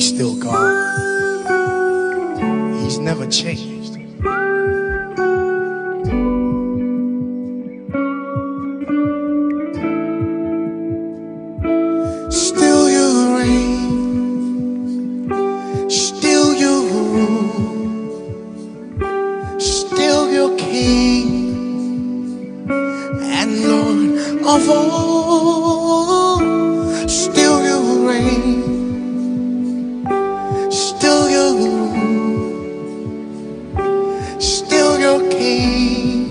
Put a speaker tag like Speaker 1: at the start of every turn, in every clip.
Speaker 1: He's still God. He's never changed. Still you reign, still you rule, still you're King and Lord of all. Still you reign, still you rule, still you're King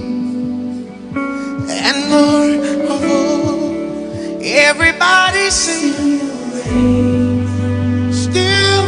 Speaker 1: and Lord of all. Everybody sing. Still,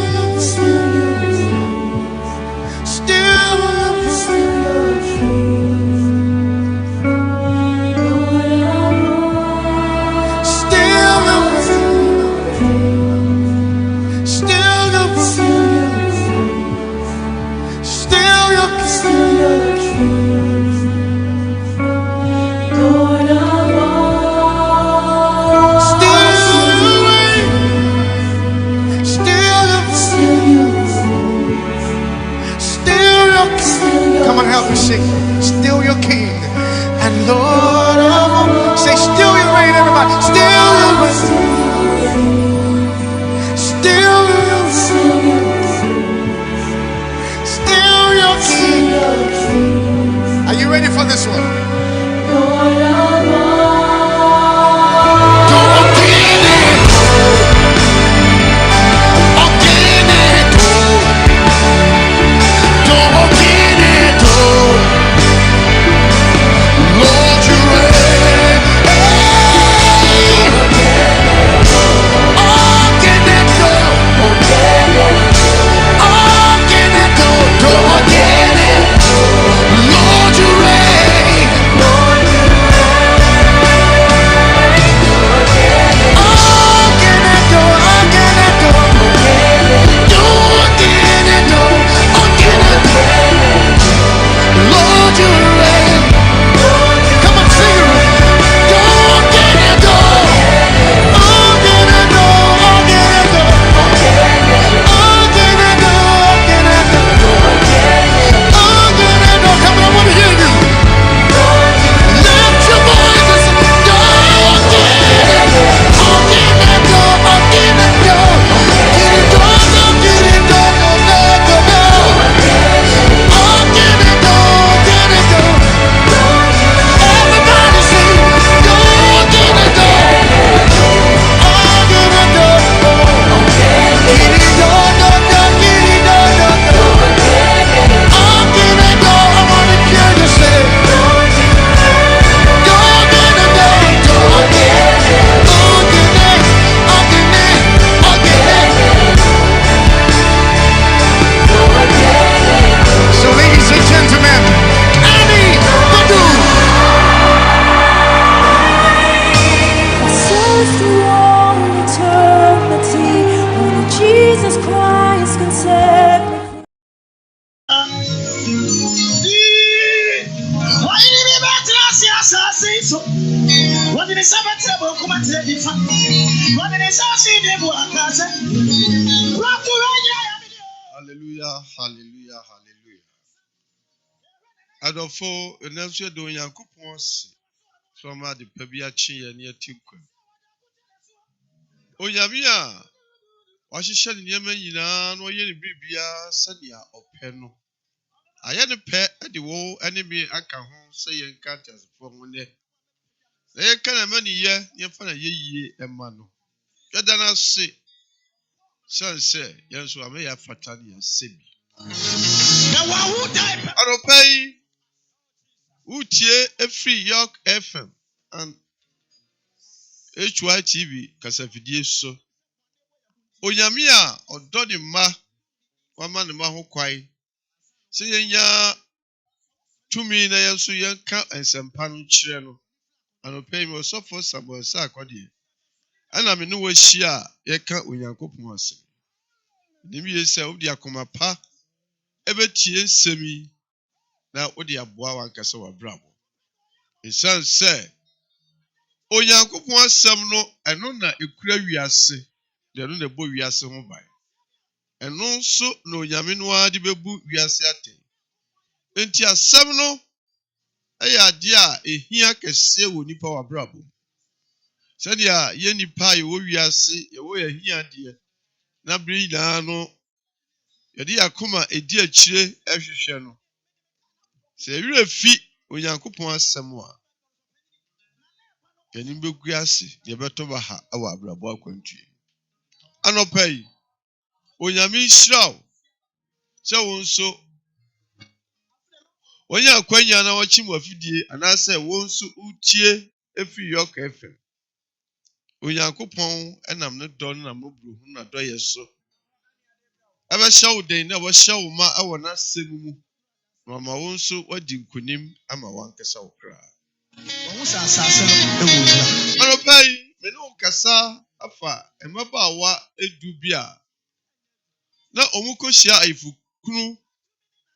Speaker 1: come on, help me sing. Still your King and Lord of all. Say, still you reign, everybody. Still you reign. Still your King. Are you ready for this one? Lord of all.
Speaker 2: Hallelujah, hallelujah, hallelujah. Adolfo, Nelson doing Yankupons from the Pebiachi and Yatikwa. Oh, Yamia, was she shedding Yemen, no yen Bibia, Sadia, or Peno. I had a pet at the wall, enemy, I can say and cat as for 1 day. They can a money year, you find a ye and mano. Yadana say, son say, yes, I may have Fatania Sibi. I don't pay. Utie every York FM and HYTV kasafidie so. Onyame a odo ne ma wama ne ma ho kwai. Se yenya tumi na yenso yenka ensempa no kire no. Anopai me osofo Samuel Sakwade. Ana me no wahia yeka Onyankopon ase. Nim ye se odi akoma pa ebetie nsemi na odi aboa wankasa wabrabo. Esan se Onyankopon asem no eno na ekura wiase de no na bo wiase ho bai ɛno nso na onyame no ara de bebu wiase atɛn. Enti asɛm no ɛyɛ ade a ehia kɛseɛ wɔ nipa wɔ abrabɔ mu. Sɛdeɛ yɛ nipa a yɛwɔ wiase yɛwɔ yɛ ahiadeɛ na bere nyinaa no yɛde akoma edi akyire ɛhwehwɛ no. Sɛ ɛwerɛ fi Onyankopɔn asɛm a yɛnim bɛgu ase yɛbɛtɔ baha ɛwɔ abrabɔ akwantue. Anɔpa yi Onyame nhyira wo sɛ wo nso wɔnyɛ akwanya na wɔkye mu afidie anaasɛ wo nso utie efiri York FM. Onyankopɔn ɛnam ne dɔ na mmɔborɔ hu na dɔ yɛ so ɛbɛhyɛ wo den na wɔhyɛ wo ma ɛwɔ n'asɛm mu na ma wo nso wadi nkonim ama wankasa wo kra. Anɔpa yi me ne wo kasa afa mmabaawa edu bi a na ɔmo kɔhyia ayefukunu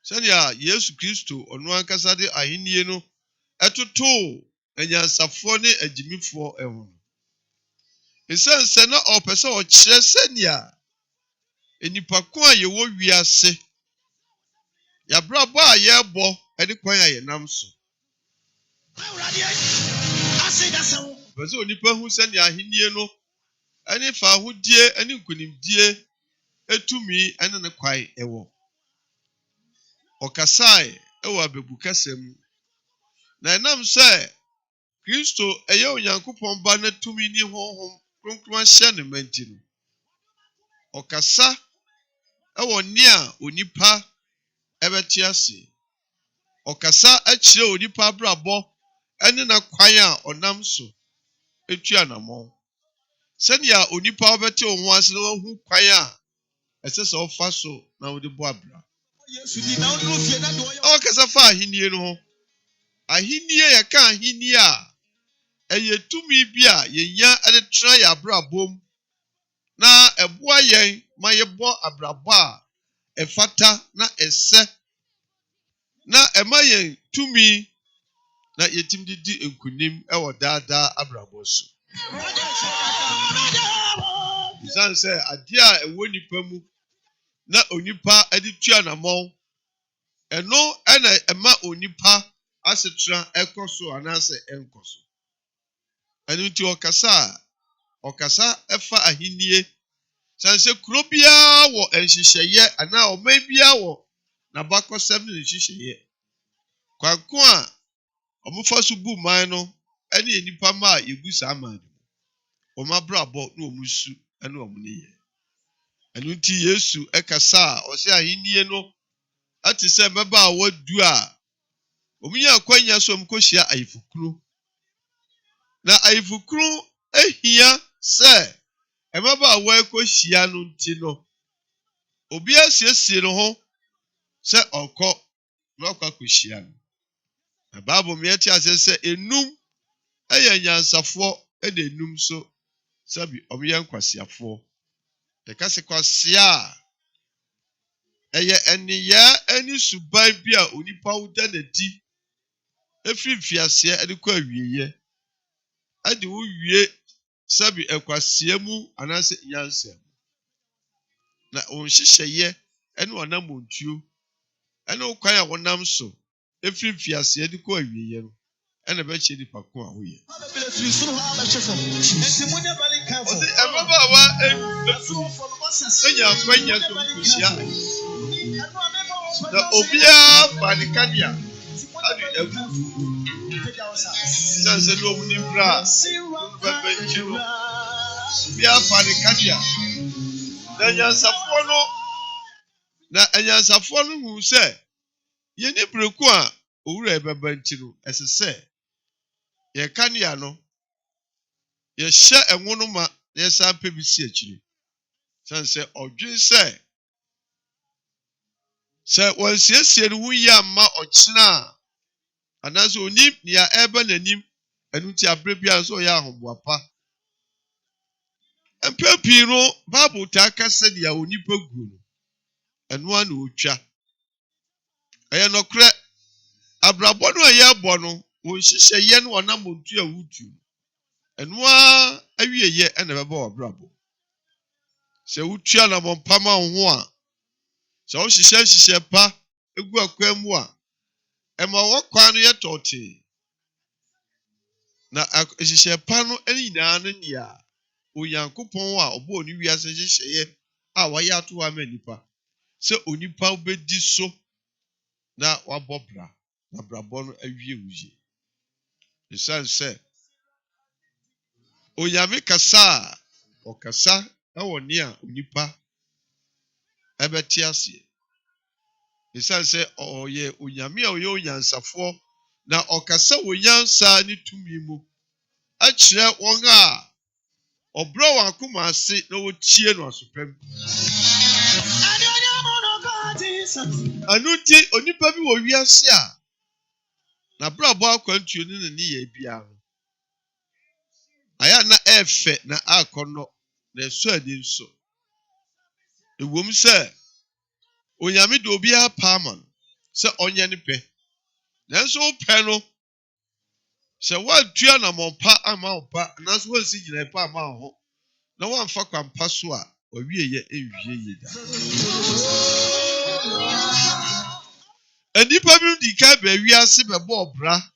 Speaker 2: sɛdeɛ Yesu Kristo ɔno ankasa de ahennie no ɛtotoo anyansafoɔ ne agyimifoɔ ɛho. Ɛsiane sɛ na ɔpɛ sɛ ɔkyerɛ sɛnea enipa ko a yɛwɔ wiase yɛabrabɔ a yɛrebɔ ɛne kwan a yɛnam so. Pɛ sɛ onipa hu sɛnea ahennie no ɛne faahodie ɛne nkonimdie etumi ɛne ne kwan ɛwɔ. Ɔkasae ɛwɔ abebu kasa mu. Na ɛnam sɛ Kristo ɛyɛ Onyankopɔn ba na tumi ne honhom kronkron ahyɛ ne ma nti no. Ɔkasa ɛwɔ nea onipa ɛbɛte ase. Ɔkasa akyerɛ onipa abrabɔ ɛne na kwan a ɔnam so etua namɔ. Sɛnea onipa ɔbɛte wo ho ase na wahu kwan a ɛsɛ sɛ ɔfa so na wode bɔ abra. Ɔkasa fa ahennie no ho. Ahennie yɛka ahennie a ɛyɛ tumi bi a yɛnya ɛde tena yɛ abrabɔ mu na ɛboa yɛn ma yɛbɔ abrabɔ a ɛfata na ɛsɛ na ɛma yɛn tumi na yɛtim didi nkunim ɛwɔ daadaa abrabɔ so. Bisan sɛ adeɛ a ɛwɔ nipa mu na onipa ɛde tua namɔ ɛno ɛna ɛma onipa asetena ɛkɔ so anaasɛ ɛnkɔ so. Ɛno nti ɔkasa ɛfa ahennie sane sɛ kuro biara wɔ nhyehyɛeɛ anaa ɔman biara wɔ n'abakɔsɛm ne nhyehyɛeɛ. Kwanko a ɔmofa so bu man no ɛne nipa ma a yɛgu saa man no. Ɔmo abrabɔ na ɔmo su ɛne ɔmo ne yɛ. Ɛno nti Yesu ɛkasa a ɔsɛ ahennie no ate sɛ mmabaawa du a ɔmo yɛ akwanya so ɔmo kɔhyia ayefukunu. Na ayefukunu ehia sɛ mmabaawa ɛkɔhyia no nti no obi asiesie ne ho sɛ ɔkɔ na ɔkɔ akɔhyia no. Na Bible mmeɛte ase sɛ enum ɛyɛ nyansafoɔ ɛna enum so sɛbi ɔmo yɛ nkwasiafoɔ. Yɛka sɛ kwasia a ɛyɛ ɛneyɛ ɛne suban bi a onipa woda n'adi efiri mfiaseɛ ɛde kɔ awieɛ ɛde wo wie sɛbi ɛkwasia mu anaasɛ nyansa mu. Na wɔn hyehyɛeɛ ɛne wɔnam montuo ɛne kwan a wɔnam so efiri mfiaseɛ de kɔ awieɛ no ɛna bɛkyɛ nipa ko a woyɛ. Ɔde ɛmabaawa enya akwanya so nkohyia na obiara fa ne kanea ade agu sanse no ɔmo ne bra bɛbɛ nkyi no obiara fa ne kanea na anyansafoɔ no hu sɛ yɛne breko a owura ɛbɛbɛ nkyi no ɛsɛ sɛ yɛ kanea no yɛhyɛ ɛnwo no ma na yɛsan pɛ bi si akyire. Sanse ɔdwen sɛ wɔnsiesie ne ho yie amma ɔkyena a anaasɛ onim nea ɛbɛ n'anim ɛno nti abrɛ biara nso ɔyɛ ahoboa pa. Mpɛ pii no Bible taa ka sɛdeɛ onipa gu no ɛno a na otwa. Ɛyɛ nokorɛ abrabɔ no a yɛbɔ no wɔn hyehyɛeɛ no ɔnam ontu a wotu ɛno a awieyɛ ɛna ɛbɛbɔ wɔ abrabɔ. Sɛ wotua na mɔmpama wo ho a So hyehyɛ pa egu akwan mu a ɛma wɔkwan no yɛ tɔɔtee. Na hyehyɛ pa no nyinaa no nea Onyankopɔn a ɔbɔ oni wiase hyehyɛeɛ a wɔayɛ ato ama nipa. Sɛ onipa bɛdi so na wabɔ bra na brabɔ no awie wuye. Esan sɛ Onyame kasa a ɔkasa ɛwɔ nea onipa ɛbɛte aseɛ. Esan sɛ ɔyɛ Onyame a ɔyɛ onyansafoɔ na ɔkasa wɔ nyansa ne tumi mu akyerɛ wɔn a ɔbrɛ wɔn akoma ase na wɔtie no asopɛm. Ano nti onipa bi wɔ wiase a n'abrabɔ akwantuo ne ne yɛ biara no aya na ɛfɛ na akɔnɔ na ɛsɔ ani nso. Ewom sɛ Onyame de obi apama no sɛ ɔnyɛ ne pɛ. Nanso pɛ no sɛ wɔatua na mɔmpa ama wo pa nanso wɔnsi gyina pa ama wo ho na wɔamfa kwampa so a ɔwie yɛ enwie yɛ da. Enipa bi di ka ba wiase bɛbɔ ɔbra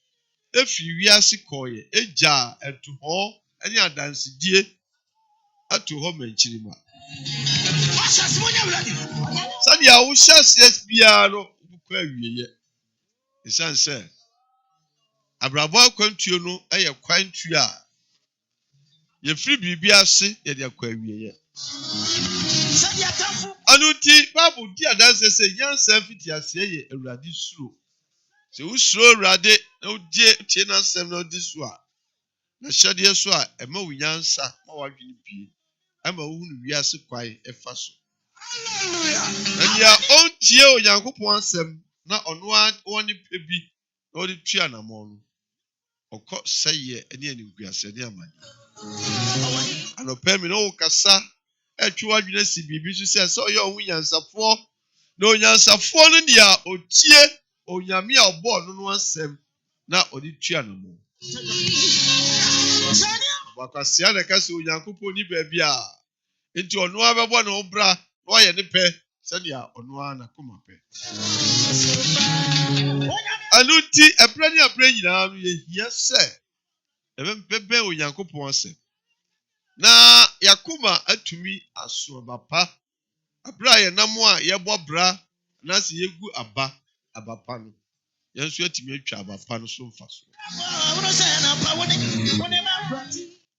Speaker 2: efi wiase kɔɔyɛ egya ɛtuhɔ ɛne adansidie ato hɔ mankyirima. Sani a wo hyɛseɛ biara no wokɔ awie yɛ. Esan sɛ abrabɔ akwantuo no ɛyɛ kwantuo a yɛfiri biribi ase yɛde akɔ awie yɛ. Ano nti Bible di adanse sɛ nyansa fiti aseɛ yɛ Awurade suro. Sɛ wosuro Awurade na wodie tie n'asɛm na wodi so a na hyɛdeɛ so a ɛma wo nyansa ma wadwene pie ama wo hunu wiase kwae ɛfa so. Na nea ɔntie Onyankopɔn asɛm na ɔno wɔne pɛ bi na ɔde tua namɔ no ɔkɔ sɛyɛ ɛne animguase ne amane. Anɔpɛ mi na wo kasa ɛtwe wadwene si biribi so sɛ ɔyɛ ɔho nyansafoɔ na onyansafoɔ no nea otie Onyame a ɔbɔɔ no no asɛm na ɔde tua namɔ. Wakwasia na kasa Onyankopɔn ni baabi a enti ɔno abɛbɔ ne ho bra na ɔyɛ ne pɛ sɛnea ɔno ara na koma pɛ. Ano nti ɛbrɛ ne abrɛ nyinaa no yɛhia sɛ ɛbɛbɛn Onyankopɔn asɛm na yakoma atumi aso abapa abra yɛnam a yɛbɔ bra na sɛ yegu abapa no yɛnso atumi atwa abapa no so mfa so.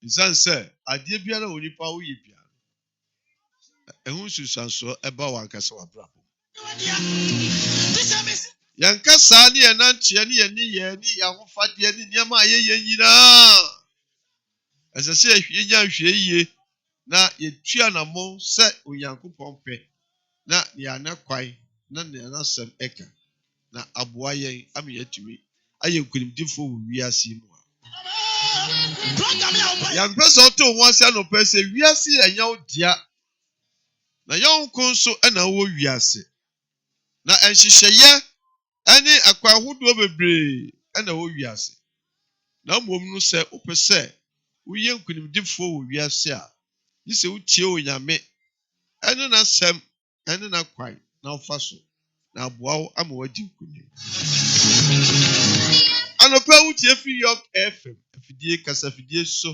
Speaker 2: Nsan sɛ adeɛ biara wɔ nipa woyɛ biara ɛho susanso ɛba wɔ ankasa wabrabɔ. Yankasa ne yɛnanteɛ ne yɛne yɛahofadeɛ ne nneɛma a yɛyɛ nyinaa ɛsɛ sɛ yɛnya hwɛ yie na yɛtua namɔ sɛ Onyankopɔn pɛ na yɛana kwae na n'asɛm ɛka na aboa yɛn ama yɛatumi ayɛ nkonimdifoɔ wɔ wiase mu a. Yɛmpɛ sɛ ɔtɔ ho ase anɔpɛ sɛ wiase ɛnyɛ wo dea na yɛnko nso ɛna wɔ wiase na ɛnhyehyɛeɛ ɛne akwan ahodoɔ bebree ɛna wɔ wiase na mmom no sɛ wopɛ sɛ woyɛ nkonimdifoɔ wɔ wiase a yi sɛ wotie Onyame ɛne n'asɛm ɛne n'akwan na wofa so na aboa wo ama wadi nkonim. Anɔpɛ wotie fi York FM afidie kasafidie so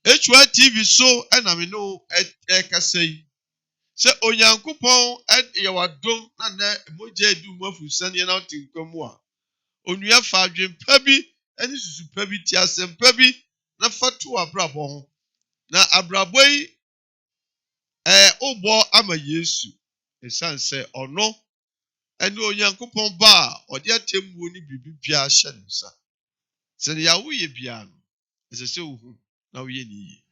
Speaker 2: HY TV so ɛna me no ɛkasa yi sɛ Onyankopɔn ɛyɛ wadom na nɛ mogya edu mu afurusaneɛ na wote nkwa mu a onua fa adwempa bi ɛne susupa bi ti asɛmpa bi na fa to abrabɔ ho na abrabɔ yi wobɔ ama Yesu esan sɛ ɔno ɛne Onyankopɔn ba a ɔde atemmuo ne biribi biara hyɛ ne nsa sɛ ne yawo yɛ biara no ɛsɛ sɛ wohu na woyɛ ne yie.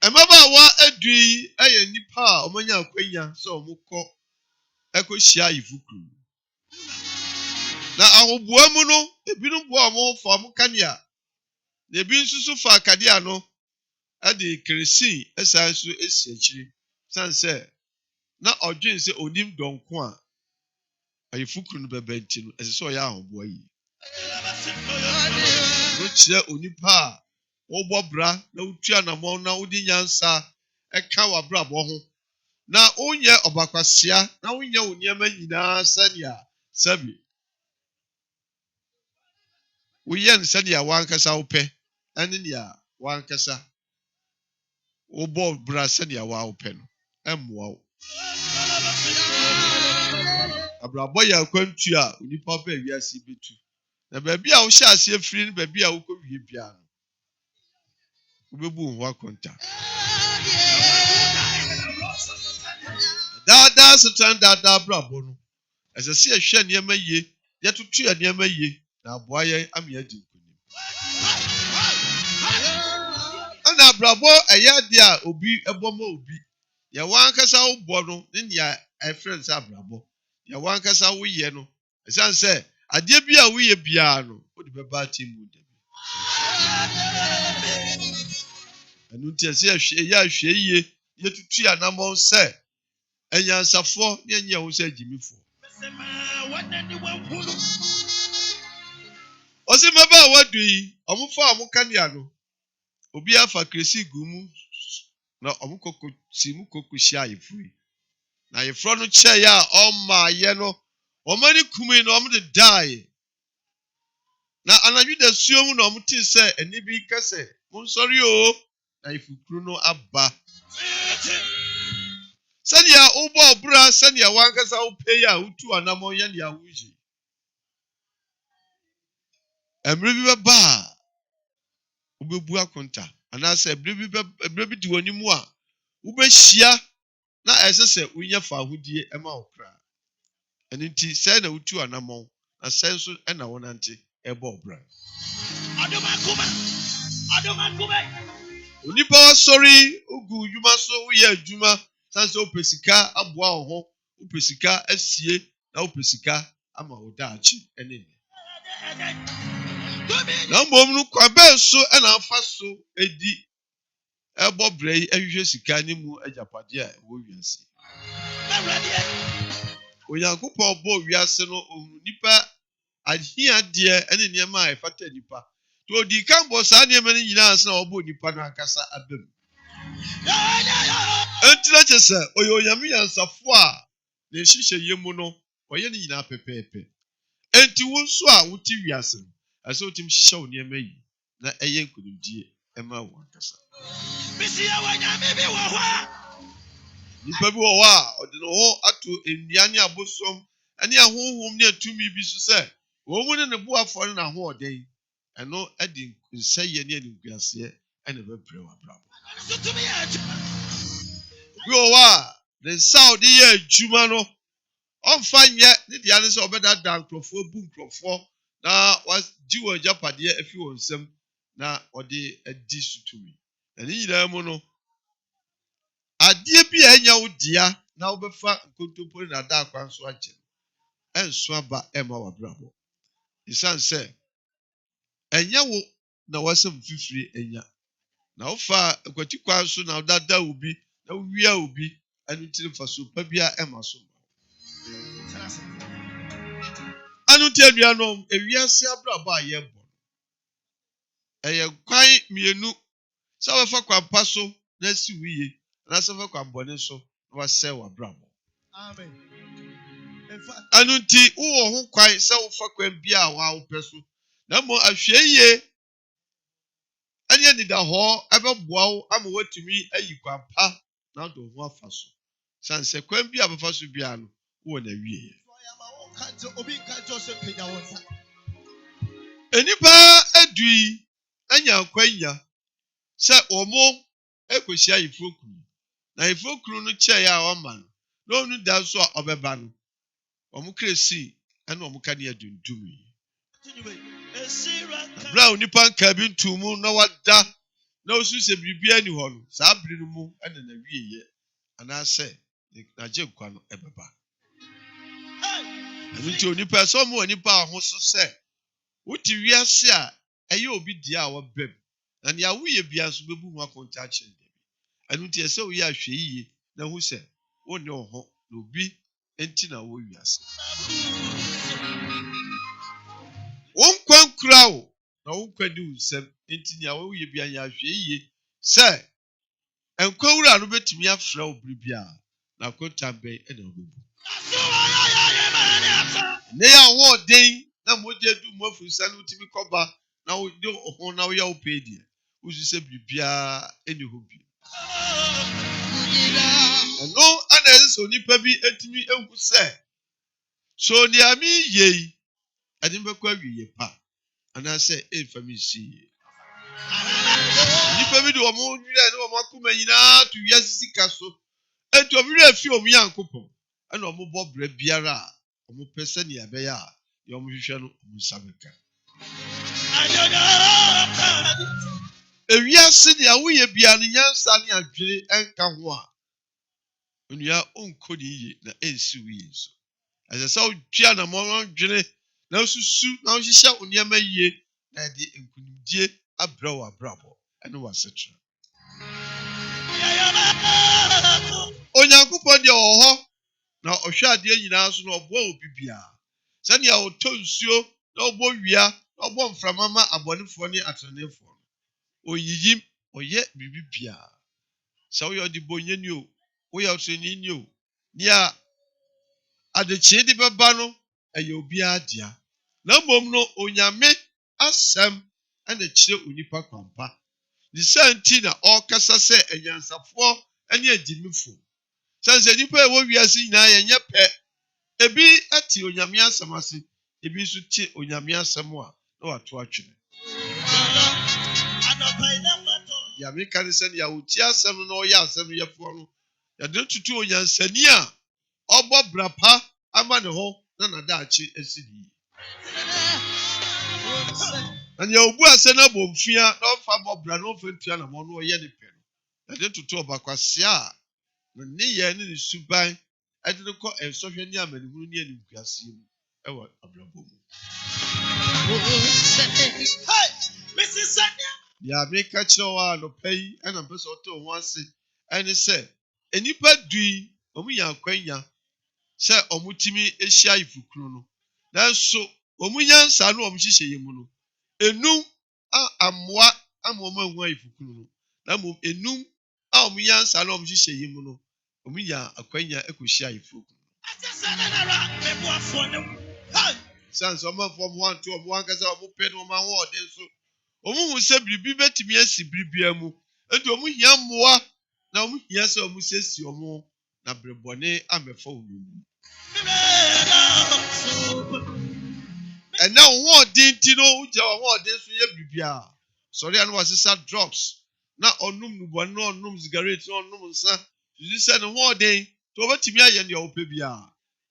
Speaker 2: Mmabaawa adu yi ɛyɛ nipa a ɔmanya akwanya sɛ ɔmokɔ ɛkɔhyia ayifukuru na ahoboa mu no ebinom boa ɔmo fa ɔmo kanea na ebi nso so fa akadea no ɛde keresin ɛsan so esi akyiri san sɛ na ɔdwen sɛ onim dɔnko a ayifukuru no bɛbɛ nti no ɛsɛ sɛ ɔyɛ ahoboa yi. Ɔkyerɛ onipa a Obo bra na utua na mo na udi nyansa eka wa bra bo ho. Na onye obakwasia na onye oniema nyina sania sabi. Uyen sania wankasa upe ene nia wankasa obo bra sania wa upe no emwa wo. Abrabo ya kwantu a onipa ba wiase betu. Na baabi a wo hye ase afiri ne baabi a wo kɔ wie bia no. Ubebu ho akonta. Dada sotan dada brabo no. Ese se ehwe niema yie, yetutu ya niema yie na aboa ye ame adi nkonim. Ana brabo eya dia obi ebomo obi. Ye wankasa wo bo no ne nia friends abrabo. Ye wankasa wo ye no. Esan se ade bi a wo ye bia no, wo de beba timu de. Anu tie se ehwe ya hwe yie, yetutu ya namon se enyansafo ne anya wo se agimifo. Osi maba wadu yi, omufa omukania no. Obi afa kresi gumu na omukoko simu kokohia yefui. Na yefro no che ya oma ye no, omani kumi no omde die. Na anadwu da suom na omti se eni bi kase, monsori o, na ifukru no aba. Sania ubo bra sania wankasa upe ya utu anamo ya ni awuji. Emre bi beba ubebu akonta anase emre bi di woni mu a ubehia na esese unya fa ahudie ema okra. Enti se na utu anamo na senso ena wonante ebo bra. Adoma. Onipa sorry ugu yuma so uye adwuma sanse opesika aboa ho opesika asie na opesika ama odaachi enene. Na mbom no kwabe so na afa so edi ebo brei ahwehwe sika ni mu ajapade a wo wiase. Oyankopon bo wiase no nipa ahia de ene niema a efata nipa. To odi kan bo sa niema ni nyina ansa obo nipa no akasa abem. Entira chese oyo nyame yansafo a ne hihye yemu no oye ni nyina pepepe. Enti wo so a wuti wiase no ase otim hihye wo niema yi na eye nkunimdie ema wo akasa. Bisi ya wanyame bi wo ho. Nipa bi wo ho a odi no ho ato enduane abosom ene ahohom ne atumi bi so se wo mu ne bo afo ne na ho oden eno edi nseye ne aninguase ene bebre wa brabo. Bi wo wa the sound ye adwuma no onfa nye ne dia ne se obeda dan krofo bu krofo na was jiwo japade afi wonsem na ode adi sutumi. Eni nyina mu no ade bi anya wo dia na wo befa nkontompo na da akwan so agye. Enso aba ema wa brabo. Isan se enya wo na wasem fifiri enya. Na wo fa akwati kwan so na dada obi na wia obi anu tiri faso pa bia ema so. Anu tenua no ewiase abrabo aye bo. Eye kwan mienu sa wo fa kwampa so na si wiye na sa fa kwambone so na wase wa brabo. Amen. Anu ti wo ho kwan sa wo fa kwan bia wa wo peso na mo ahweye anya ni da ho abeboa wo ama watumi ayi kwampa na do ho afaso sanse kwan bia abafaso bia no wo na wiye. Enipa adui anya kwanya se omo ekohia ifokuru na ifokuru no che ya o man na onu da so obeba no omo kresi ena omo ka ne adundumi bra onipa nka bi ntumu na wada na osu se bibia ni ho no sa biri no mu ena na wiye ana se na je nkwa no ebeba. Nti onipa so mo onipa ho so se wuti wiase a eye obi dia a wobem na ya wuye bia so bebu mu akonta chende. Anu ti ese wo ya hwe yiye na hu se wo ne ho na obi enti na wo wiase. Won kwan kura wo na wo kwadi unsem enti nya wo ye bia nya hwe yie sɛ enkwawura no betimi afrɛ wo bibia na kontambe ena obebu ne ya wo den na moje du mofu sanu utimi koba na wo de ho na wo ya wo pedi usu se bibia eni ho bi no ana eso nipa bi etimi ehu sɛ so ni ami yei adim bekwa wiye pa ana sɛ efami si nipa bi de omo nwire ne omo akoma nyina to wiase sika so enti omire afi omo yankopɔn ana omo bɔ bra biara omo pese ne abeya a ye omo hwehwɛ no omo sabeka ewiase ne awoye bia ne nyansa ne adwere enka ho a onua onkodi ye na ensi wiye so asesa otwia na mo dwere na osusu na ohihya oniama yie na de enkunimdie abrawo abrabo ene wasetra onyankopɔn de oho na ohwɛ ade nyinaa so na obo obibia sani a otonsuo na obo wia na obo mframama abonefo ne atrenefo oyiyim oye bibibia sa wo yodi bonyani o wo ya otrenini o nia adechi de beba no eye obi adia na mom no onyame asem ene kire onipa kwampa di santi na okasa se enyansafo ene adimifo sanse nipa e wo wiase nyina yenye pe ebi ati onyame asem ase ebi nso ti onyame asem a na wato atwene ya meka ne se ya uti asem no ya asem yefo no ya de tutu onyansani a obo brapa ama ne ho na nadaachi esidi and ya obu ase na bomfia na ofa bobra na ofa ntua na mo no oye ne pe no ya de tutu obakwase a ne ye ne suban ade ne ko ensohwe ni amanihunu ni aninkuase mu ewo abrabo mu hey Mrs. Sanya ya meka chiwa no pay ana pese oto ho ase ene se enipa dui omu ya kwanya se omutimi ehia ifukuru no nanso omunyansa no omhihye yemu no enum amwa amoma hu ifukuru no na mom enum omunyansa no omhihye yemu no omunya akwanya ekohia ifukuru sans omafo mo anto omo ankasa omo pe no ma ho ode so omu hu se bibi betimi asi bibia mu enti omu hia mmoa na omu hia se omu sesi omu na brebone amefa omu ena ho odin ti no uja ho odin so ye bibia sorry anu wasesa drugs na onum nubon no onum cigarette no onum nsa you say no ho odin to betimi aye ne ope bia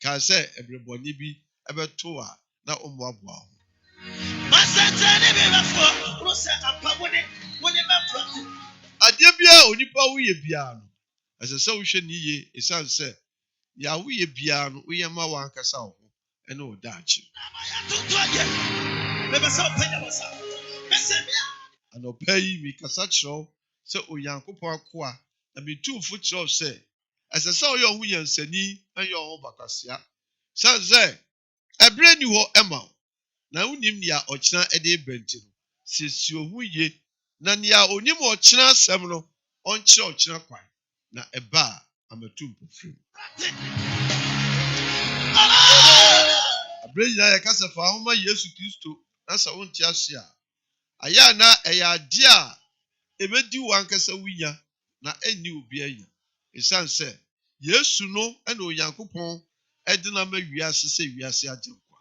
Speaker 2: ka se ebrebone bi ebeto a na omuaboa ho adia bia onipa wo ye bia no asese wo hwe ni ye esan se ya wo ye bia no wo ye ma wankasa ho ene o daachi ano pay mi kasa chiro se oyankopon akoa na bitufo chiro se asese wo ye ho yansani anye ho bakasia sanze ebre ni ho ema na unim nia ochina ede benti no sesi ohu ye na nia onim ochina asem no onche ochina kwan na eba amatum pofrim abre nya yakasa fa homa Yesu Kristo na sa wonti ase a aya na eya ade a ebedi wankasa wunya na eni obi anya esanse Yesu no ena Onyankopon edina ma wiase se wiase agyenkwa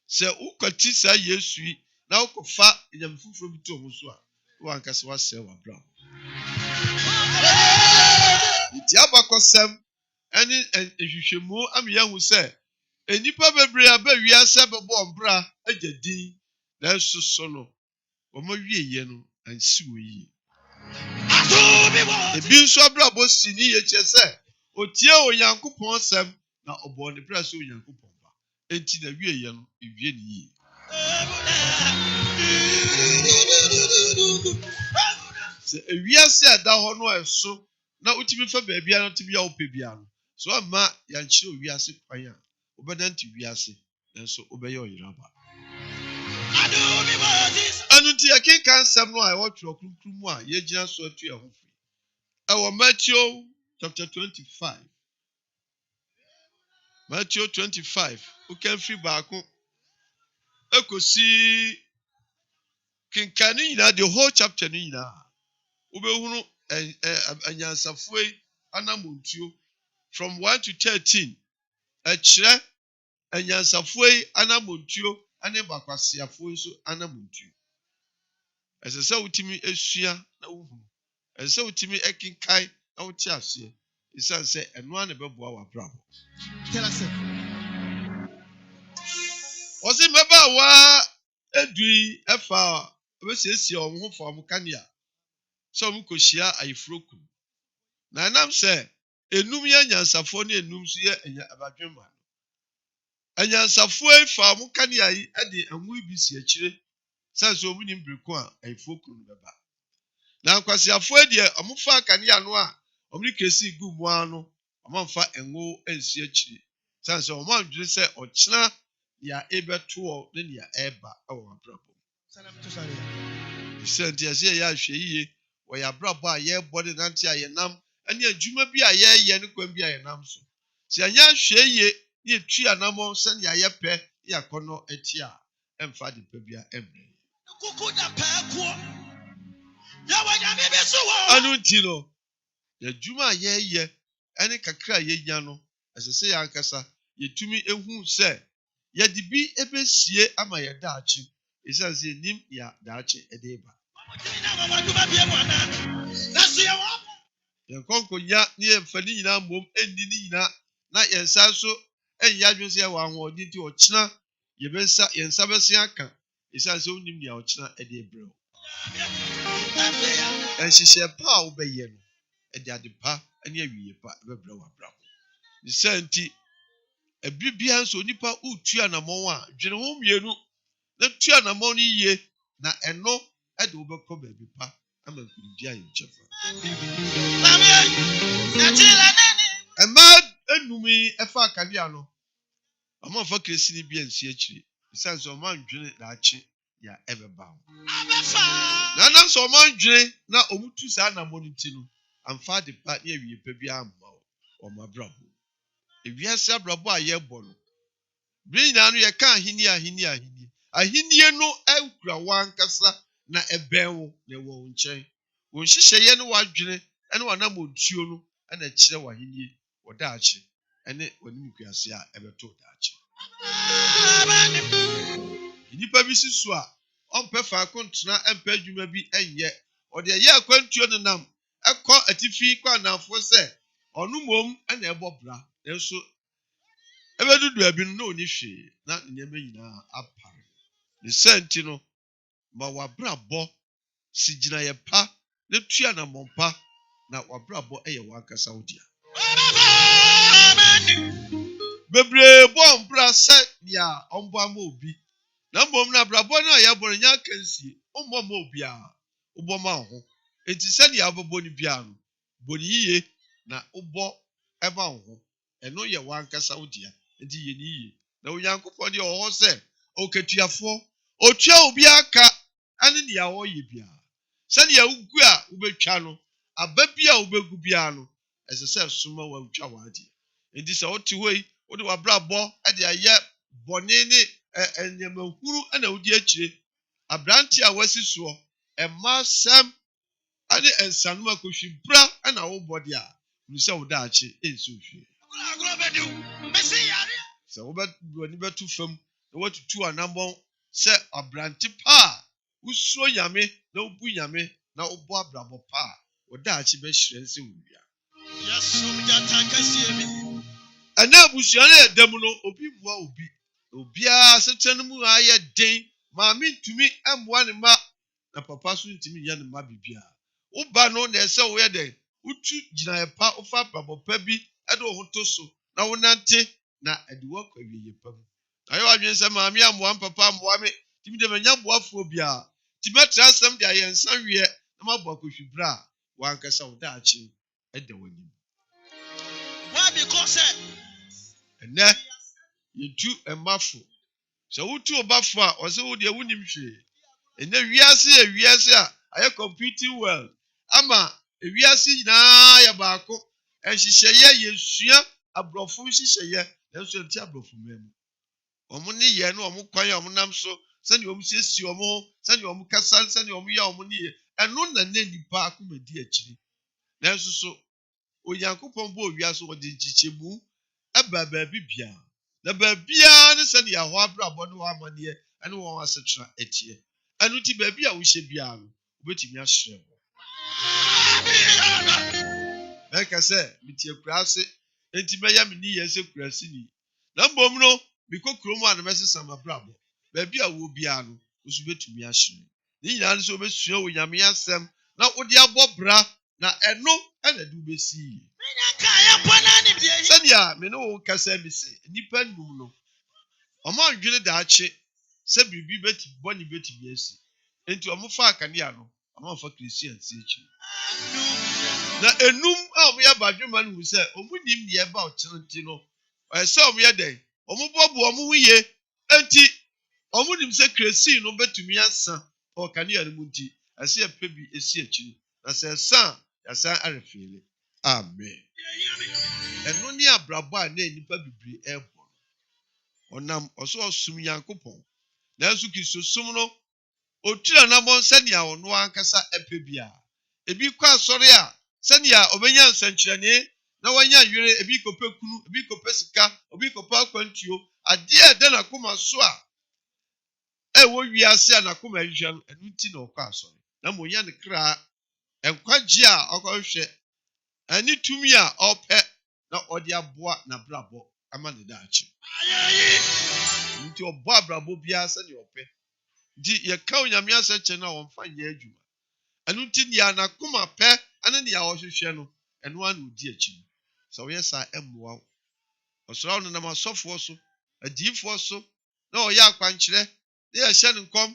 Speaker 2: se ukati sa Yesu na ukofa nyamfufuro bi to ho so a wankasa wase wa bra iti abakosem eni ehwehwemu amiya hu se enipa bebre aba wiase bebo ombra agedin na suso no omo wieye no ansi oyi ebi nso abrabo sini ye chese otie Onyankopon sem na obo ne bra se Onyankopon ba enti na wieye no ewie ni yi se ewiase ada ho no eso na utimi fa ba bia no timi ya ope bia no so ama ya nchi owiase kwan a obedanti wiase nso obeye oyiraba Anuti akin kan sam no I watch your krumu a ye gina so atu e ho fi. Ewo Matthew chapter 25. Matthew 25. Who can free back? Ekosi kinkani na the whole chapter ni na. Ubehunu anyansafoi anamontuo from 1 to 13. Echire anyansafoi anamontuo ane bakwasiafo nso anamontuo. Esese utimi esua na uhu. Esese utimi ekinkai na uti ase. Isan se eno ane beboa wa brabo.
Speaker 1: Tell us.
Speaker 2: Osi meba wa edui efa obesiesie omho fo kania. So mkoshia ayifroku. Na anam se enum ye nyansafo ne enum so ye abadwema. Anyansafo efa kania yi ade anwu ibisi akire. Sanso omu nimbreko a ayifroku no beba. Na akwasiafo de omufa kania no a omri kesi gu mu ano omamfa enwo ensi akire. Sanso omandwire se ochina ya ebeto ne ya eba awo abrabo.
Speaker 1: Salam to Sharia.
Speaker 2: Senti ase ya hwe yiye wo ya brabo a ye body nanti ayenam ane adwuma bi a ye ne kwam bi ayenam so. Se anya hwe yiye ne etu anamo se ne ya pe ya kono eti a emfa de pa bia emre.
Speaker 1: Kuku da pa ko. Ya wa nya me be so wo.
Speaker 2: Anu nti no ya adwuma a ye ane kakra ye nya no asese ya ankasa yetumi ehu se ya dibi ebesie ama ye daachi esanse nim ya daachi edeba. Yen konko nya ni emfani nyina mom endi ni nyina na yensa so enya dwonse ya wa ho odinti ochina yebensa yensa bese aka esanse onim ya ochina edebrɛ. Enhihye pa wo beye no ede adepa ane awiye pa ebebrɛ wa bra. Ni santi ebibia nso nipa utu anamon a dwene ho mienu na tu anamon ni yie na eno ede obekọ baabi pa ama nkundia ye nchefa. Ema enumi efa akabia no amanfa kresi ni bia nsi akire sanso man dwene na achi ya ebeba. Na na so man dwene na omutu sa anamon nti no amfa de pa ne awie pa bia amma o mabrabo. Ewiase abrabo a ye bɔ no bri na no ye ka ahinie no akura wankasa na ebenwo na wo nkyɛn wo nhyehyɛ ye no wadwene ene wanam ontuo no na kyerɛ wahinie wodaache ene wanim kuase a ebeto daache. Nipa bi siso a ɔmpɛ fa kontena empɛ adwuma bi enye ɔde ye akwantuo no nam ekɔ atifi kwa anafo sɛ ɔno mom ena ɛbɔ bra enso ebedudu abinu na oni hwe na nyeme nyina apare. Ne senti no ma wabrabɔ sigina ye pa na tua na mompa na wabrabɔ eye wankasa wodia. Bebre bɔ mbra sɛ ya ɔmbɔ ama obi na mbom na brabɔ na ye bɔ nya kansie ɔmbɔ ma obi a ɔbɔ ma ho enti sɛ ne abɔbɔ ni bia no bɔ ni yiye na ɔbɔ eba ho eno ye wankasa wodia enti ye ni yiye na onyankopɔ de ɔhɔ sɛ oketuafo otua obi aka ane ne ya ɔyɛ bia sɛ ne ya ugu a wobetwa no aba bia wobegu bia no ɛsɛ sɛ soma wa utwa wade enti sɛ wote hoi wode wabrabɔ ade ayɛ bɔne ne enyamahuru ana wodi akire abrante a wasi soɔ ɛma sam ane ensanoma kohwibra ana wo bɔde a unu sɛ wodaache enso hwe. Se woni betu fam na watutu anambon se abrante pa usuo nyame na obu nyame na obo abrabo pa wodaachi be hire nse wia. Yesum jata kasie mi ana abusuan na edam no obi mwa obia setanu mu aye den ma mintumi amwa ne ma na papa so ntimi nya ne ma bibia uba no na ese wo ye den utu gina pa ofa abrabo pa bi edo ho to so na wonante na ediwo kwawiye pam ayo adwen se maami amwa papa amwa me timi de manya boafo bia timetra asem de ayensa wie na mabɔ akohwibra wankasa wodaache eda wani why because ene yetu emafo se wotu obafo a ose wo de wonim hwe ene wiase a aye computing well ama wiase na ya baako ehyehyeye yesua abrofo hyehyeye enso enti abrofo mem omo ne ye no omo kwan omo nam so sani omo siesi omo sani omo kasa sani omo ya omo ne ye eno na nipa akomadi akiri na enso so Onyankopon bo wiase wode nchichemu aba bia na bia ne sani ya ho abrabo no amane ene won asetra etie enu ti ba bia wo hye bia no obetimi ahye Eka se mitie kurase enti meya me ni yese kurase ni na mbom no mikokrom anu mesesa mabrabo ba bia wo bia no osu betumi ahye ni nyina nso obesua onyame asem na wode abobra na eno ena du besi Sadia me no kasa bi se nipa num no omo adwene daache se bibi beti boni beti biesi enti omo fa akania no omo fa Christian si echi na enum a omo ya badwema no se omo nim ne ba ochirenti no se omo ya den omo bobo omo huye enti omo nim se Christian no betumi asa o kania no munti ase epe bi esi echi na se san ya san arefele amen eno ni abrabo a na nipa bibiri ebo onam oso osum Yankopon na enso Kristo sum no otira na bon sania ono ankasa epe bia ebi kwa asore a sania obenya nsankyerene na wanya nwere ebi kope kunu ebi kope sika obi kope akwantuo ade ede na koma so a wo wiase a na koma hwehwe enu ti na okwa asore na monya ne kra enkwaje a okohwe ani tumi a ope na odi aboa na brabo ama ne daachi nti obo abrabo bia se ne ope di ye ka onyame aseche na wonfa nye adwuma anu nti nia na koma pe ane nia wohwehwe no enu anu odi achi so we sa emmoa osoro no na masofo so adifo so na oya akwankyere na ye hye nkom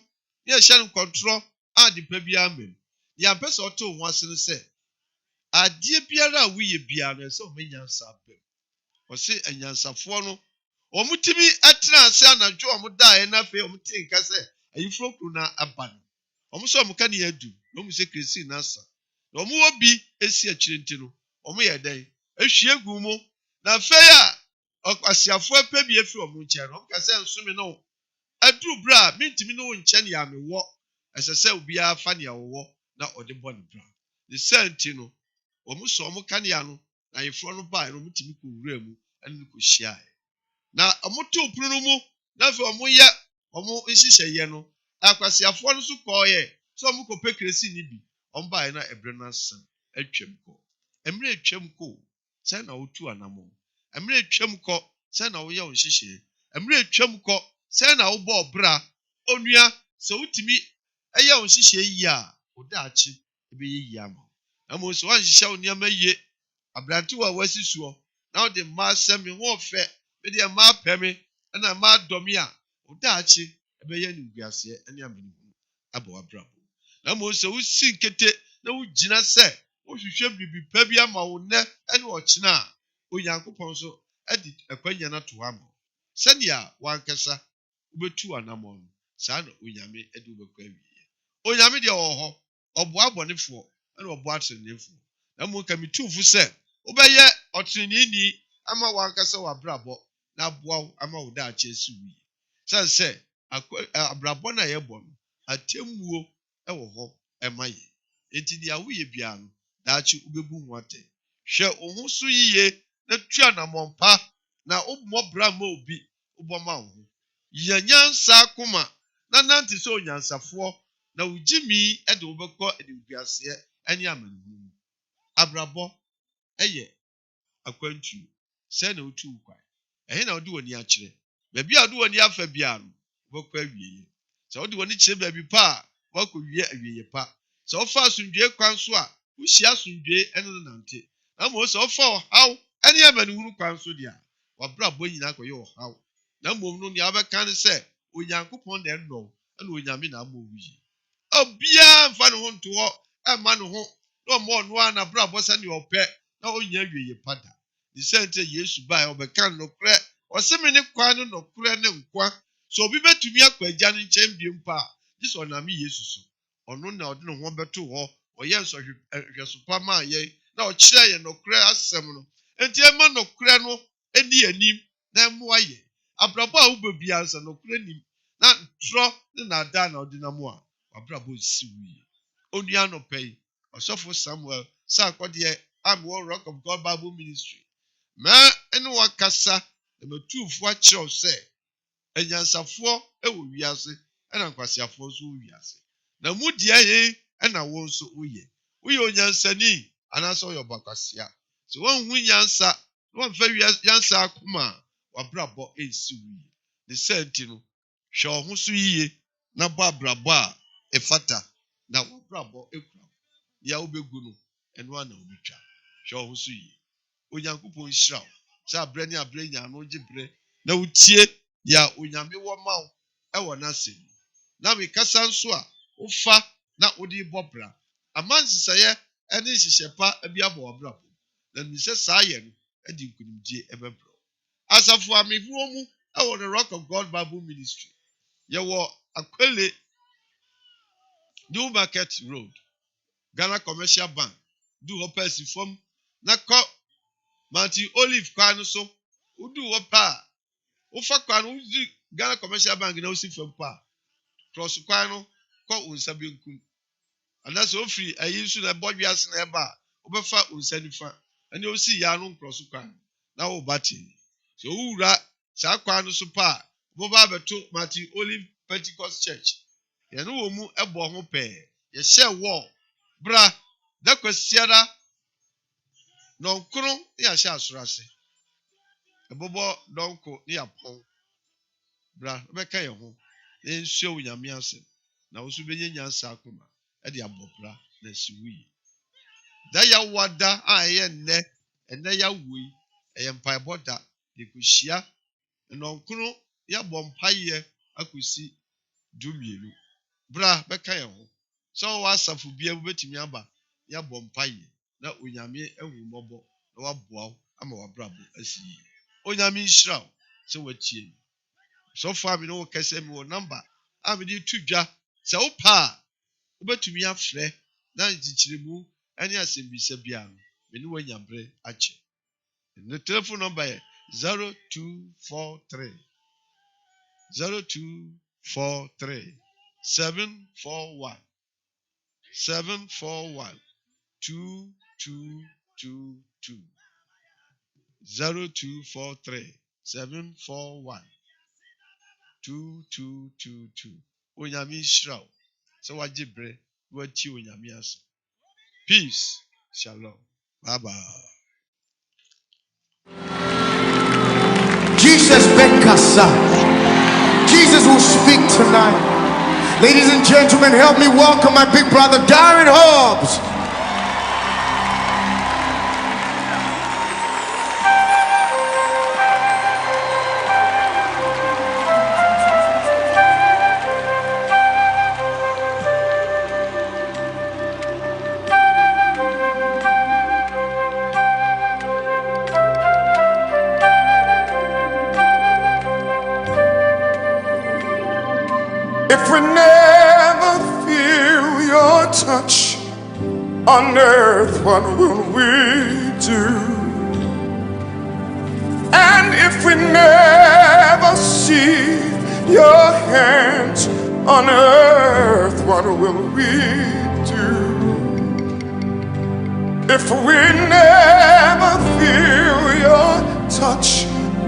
Speaker 2: na ye hye nkontro adipa bia amem ya pese oto ho ase no se adie biara wuye bia no se o menyansa abem o se anyansafo no omutimi atena ase anadwo omdae na fe omtinka se ayifro kru na aban omuso omuka ne adu no omuse kresi na asa na omu obi esi akirenti no omu ye den ehwie gumo na fe ya akwasiafo apebi efi omu nche no omka se nsome no aduru bra mintimi no nche ne ya mewo esese obi afa ne ya wo na ode bɔ ne bra the senti no omuso omuka ne ya no na ayifro no ba no mutimi ko wura mu anu ko hia na omuto punu no mu na fe omuye omu nhihye no akwasiafo no so koye so omuko pekresi ni bi omba na ebre no asem atwam ko emre atwam ko se na otu anamo emre atwam ko se na wo ye onhihye emre atwam ko se na wo bo obra onua so utimi eye onhihye yi a odaachi ebe yi ama amo so onhihye oniama ye abrante wa wasisuo na wo de ma asem ho fe me de ma peme na ma domi a odaachi ebe ye ni guase ani amenu abo abrabo na mo se usi nkete na ugina se wo hwehwe bibi pa bi ama wo ne ani wo kina Onyankopon so adi akwanya na to ama sania wankasa ubetu anamo no sa na onyame adi ubekwa wiye onyame de wo ho obo abonefo ani obo atrenefo na mo ka mitufu se ubeye otrenini ama wankasa wabrabo na boa ama wo da ache su wi se abrabo na ye bo no atemuo ewo ho emaye enti dia wo ye bia no da ache ubebu nwate hwe ohun so yiye na tua na mompa na ubmo ma obi uboma ho yanyansa kuma na nanti so onyansafo na ujimi ede ubekọ ediguase ani amanu abrabo eye akwantu se na otu kwa ehe na odi woni akire ba bia odi woni afa bia no ubekọ awieye se odi woni kire ba bi pa wako wie awieye pa se ofa asundwe kwan so a uhyia asundwe ene nante na mo se ofa haw ani amanu kwan so dia wabrabo nyina akoye haw na mom no ni abeka ne se Onyankopon na eno na onyame na ama owi obia mfa ne ho nto ho ama ne ho no mo no na brabo se ne ope na onya awieye pada the sente Yesu bai obeka no kre oseme ne kwa no kre ne nkwa so obi betumi akwa agya ne nkyem biem pa this one na me Jesus so ono na ode no ho beto ho oye so hwesopa ma ye na o kire ye no kure asem no enti e ma no kure no eni anim na mo aye abrabo a wo bebia ansa no kure nim na tro na da na ode na mo a abrabo siwi onua no pay osofo Samuel sa akode am wo Rock of God Bible Ministry ma ene wakasa na matufo a kire o se enyansafo ewo wiase ena nkwasiafo so wiase na mudia ye ena wo so uye onyansani anaso yo bakwasia so won hu nyansa won fa yansa akoma wabrabo ensi uye the senti no hwe ho so yiye na ba brabo a efata na wabrabo ekura ya obegu no eno ana obetwa hwe ho so yiye onyankopon hyira sa abre ni abre nya no gibre na utie ya onyame wo mawo ewo na se na me kasa nso a ufa na odi bobra amansiseye ene hihyepa abiabo obrabo na nise saaye no edi nkunimdie ebebro asafo amefuo mu ewo the Rock of God Bible Ministry ye wo Akwele New Market Road Ghana Commercial Bank do hopesi form na ko Manti Olive kwano so udu wo pa ufa kwano udu Ghana Commercial Bank na usi fem pa cross kwano ko unsa benkum anase ofiri ayinsu na bodwiase na eba obefa unsa nifa ani osi ya no cross kwano na wo bati so wura sa kwano so pa bo ba beto Manti Olive Pentecost Church ye no wo mu ebo ho pe ye share wall bra da kwasiara no nkro ya sha asurase ebobo donko ni apon bra beka ye ho ensuo nyame ase na wo so benye nyansa akoma e de abobra na siwi da ya wada a ye enne ya wui e mpai boda de kuhia no nkro ya bompaye akosi dumielu bra beka ye ho so wasafu bia betimi aba ya bompaye na onyame ehumobọ na waboa ama wabrabo asi onyame nhyira so watie so far me no kese me wo number am di tudwa se wo pa obetumi afre na ntichiremu ani asembisa bia no me ni wanyabre ache the telephone number 0243 741 2222 0243 741 2222 onyame shiraw so wajibre wati onyame aso peace shalom bye bye.
Speaker 1: Jesus Bekasa. Jesus will speak tonight. Ladies and gentlemen, help me welcome my big brother Darren Hobbs. If we never feel your touch on earth, what will we do? And if we never see your hands on earth, what will we do? If we never feel your touch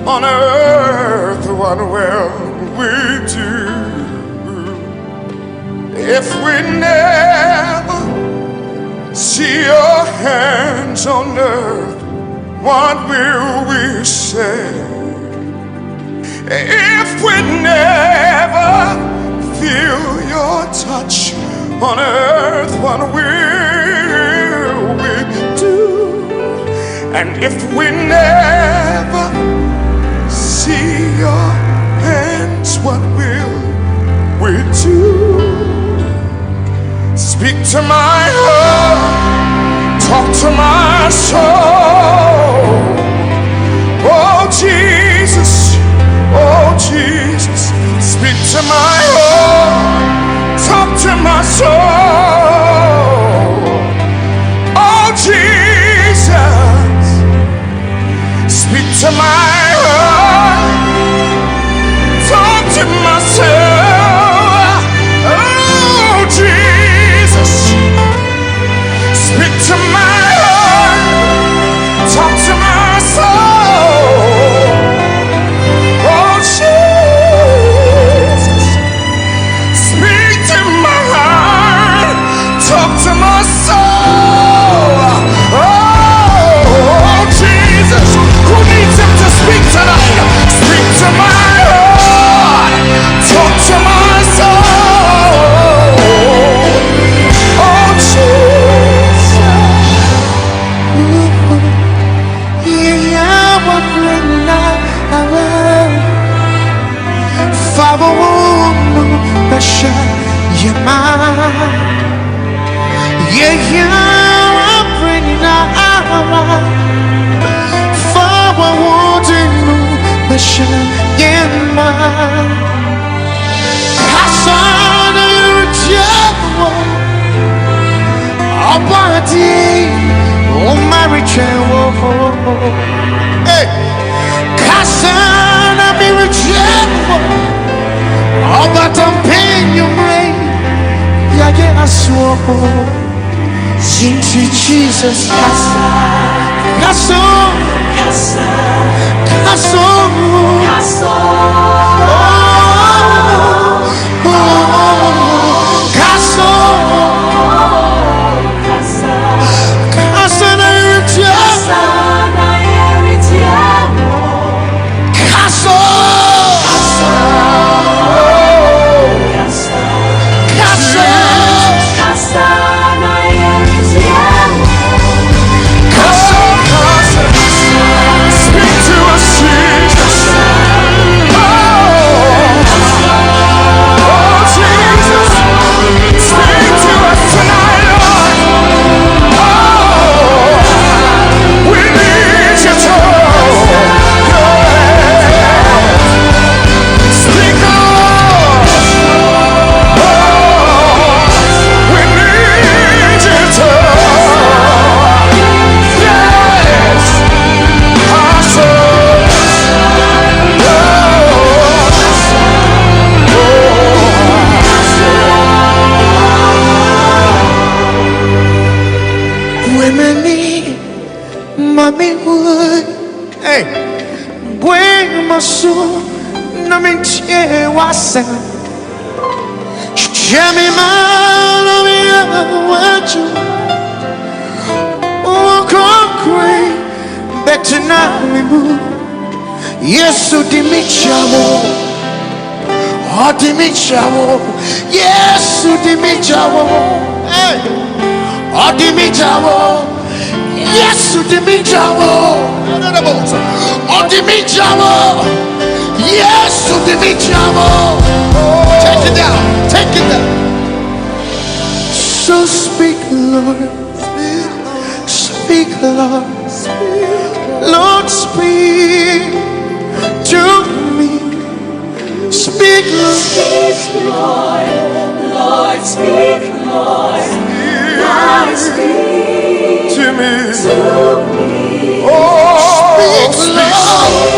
Speaker 1: on earth, what will we do? If we never see your hands on earth, what will we say? If we never feel your touch on earth, what will we do? And if we never see your hands, what will we do? Speak to my heart, talk to my soul. Oh Jesus, speak to my heart,
Speaker 3: soul. Oh Jesus, speak to my heart, talk to my soul. Oh Jesus, speak to my heart, talk to my soul. Oh Jesus, speak to my heart, talk to my soul. Oh Jesus, who needs him to speak tonight? Speak to my heart, talk to my soul. Oh Jesus.
Speaker 1: Hey, Kasana mi richevo, obatam penyo mrei, yage asuopo, zinti Jesus kasa, kaso, kaso, kaso, kaso, kaso. Hey, bring my soul, no me wasa. Jami malo mi awachu, oh concrete, better now we move. Yesu di mi chamo, oh di mi chamo, Yesu di mi chamo, hey, oh di mi chamo. Yesu di mi chamo, oh di mi chamo, Yesu di mi chamo. Take it down, take it down. So speak, Lord, speak, Lord, Lord, speak to me. Speak, Lord,
Speaker 4: Lord, speak, Lord, Lord, speak
Speaker 3: to me.
Speaker 4: to me.
Speaker 3: Oh,
Speaker 1: speak, Lord,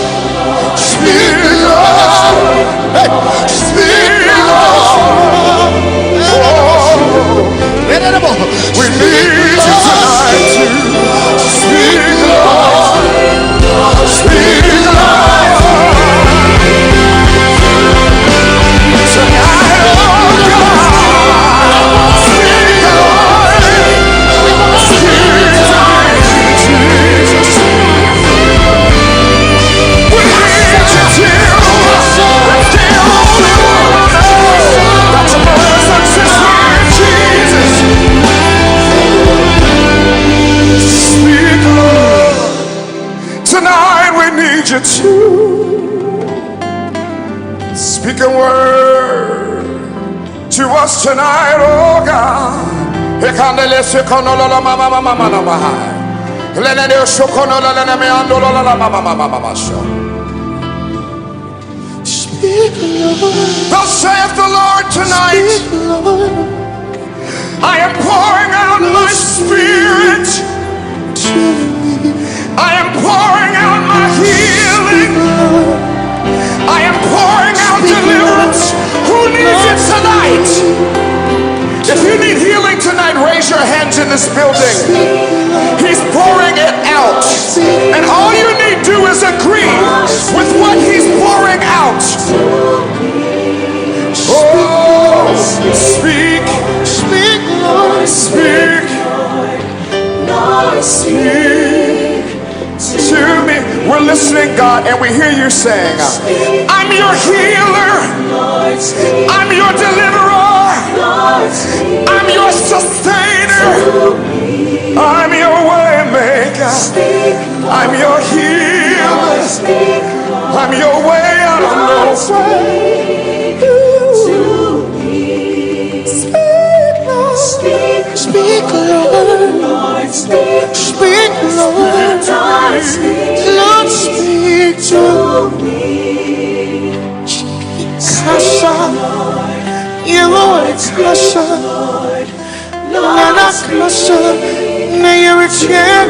Speaker 1: speak, Lord, hey, speak, Lord.
Speaker 3: we need you tonight to speak, Lord, speak, Lord. Tonight, oh God, speak, Lord, speak tonight, Jesus. We need you till the only one that's a presence is here, Jesus. Speak, Lord. Tonight we need you to speak a word to us tonight, oh God.
Speaker 1: Speak, Lord,
Speaker 3: Thus saith the Lord tonight.
Speaker 1: speak, Lord.
Speaker 3: need healing tonight, raise your hands in this building. He's pouring it out. And all you need to do is agree with what he's pouring out. Oh, speak, speak, Lord, speak,
Speaker 4: Lord, speak
Speaker 3: to me. We're listening, God, and we hear you saying, I'm your healer,
Speaker 4: Lord, speak,
Speaker 3: I'm your deliverer,
Speaker 4: Lord, speak
Speaker 3: I'm your sustainer, I'm your way maker, I'm your healer, I'm your way out of no way. Speak, Lord,
Speaker 4: Lord, speak,
Speaker 3: speak, Lord,
Speaker 4: Lord, speak
Speaker 3: Lord, speak to
Speaker 4: me.
Speaker 3: Kasha, you are Kasha, Nana Kasha, may you return.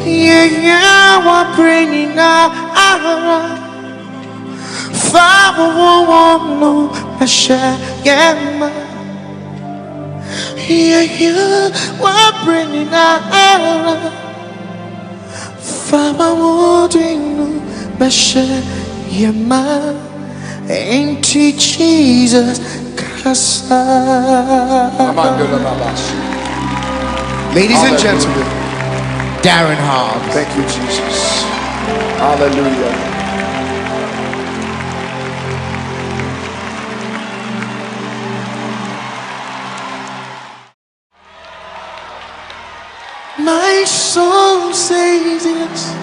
Speaker 3: Yeah, we're bringing out Father, no, Hashem. Yeah, we're bringing out Fama Wodino Bashayama Ain't Jesus Kasa.
Speaker 1: Ladies and gentlemen, Darren Hobbs.
Speaker 3: Thank you, Jesus. Hallelujah. My soul says yes,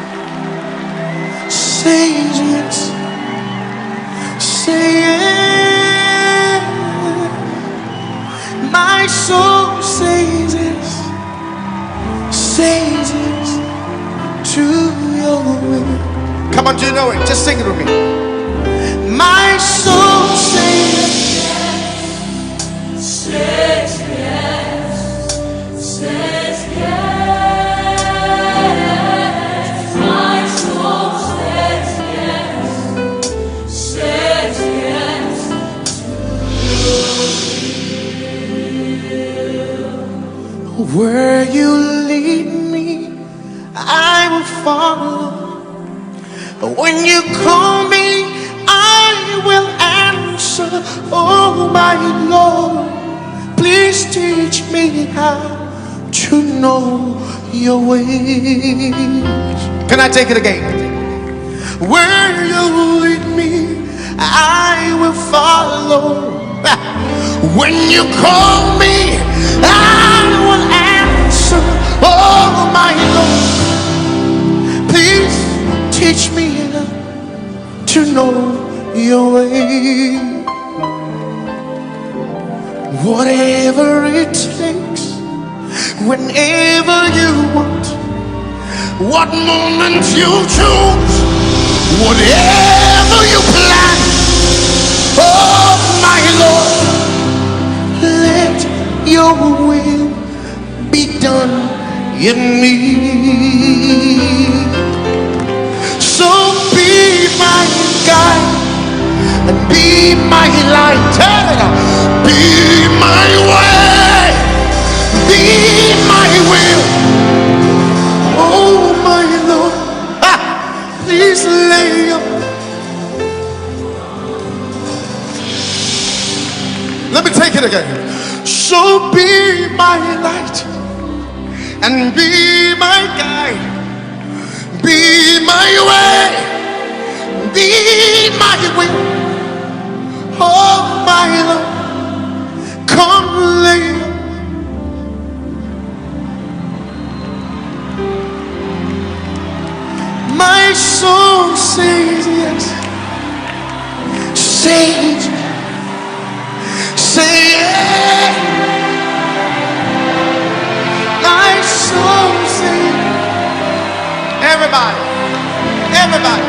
Speaker 3: says yes, say yes. My soul says yes, says yes to your will.
Speaker 1: Come on, do you know it? Just sing it with me.
Speaker 3: My soul says yes.
Speaker 4: Says yes, says yes. My soul says yes, says yes.
Speaker 3: Where you lead me, I will follow. When you call me, I will answer. Oh my Lord, please teach me how to know your ways.
Speaker 1: Can I take it again?
Speaker 3: Where you lead me, I will follow. When you call me, I will answer. Oh my Lord, please teach me to know your way. Whatever it takes, whenever you want, what moment you choose, whatever you plan. Oh my Lord, let your will be done in me. So be my guide and be my light. Be my way, be my will. Oh my Lord, please lay your.
Speaker 1: Let me take it again.
Speaker 3: So be my light and be my guide, be my way, be my will. Oh my Lord, come lay. My soul says yes, says, say yes. My soul says,
Speaker 1: Everybody. Everybody.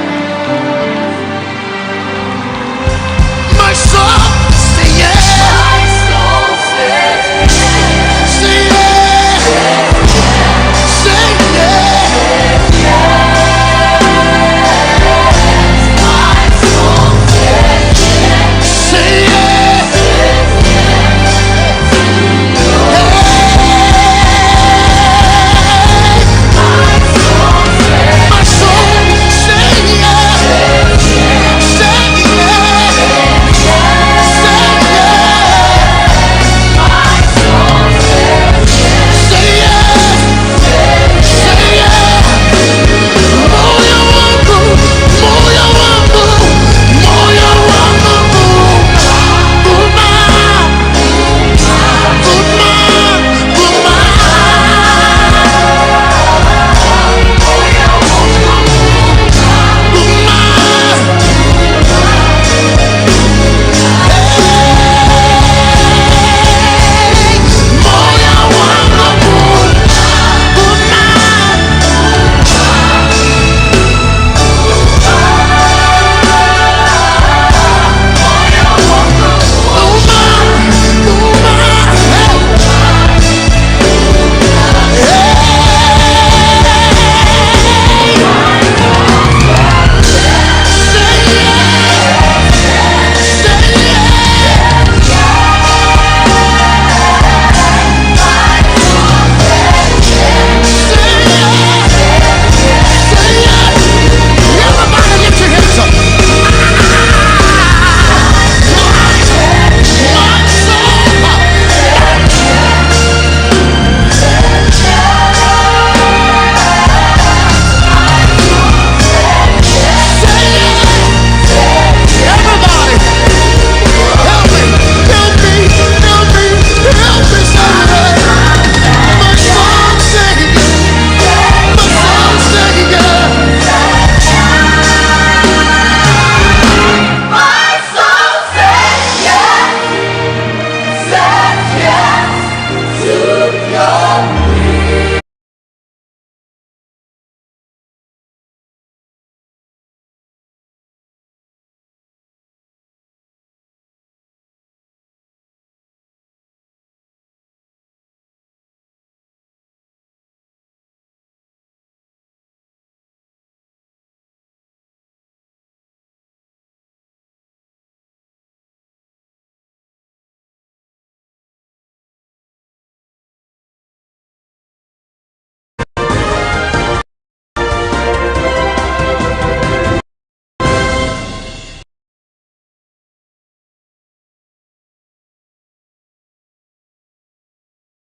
Speaker 3: my soul say yes.
Speaker 4: My soul says
Speaker 3: Say yes. Say yes.
Speaker 4: my soul says
Speaker 3: Say yes.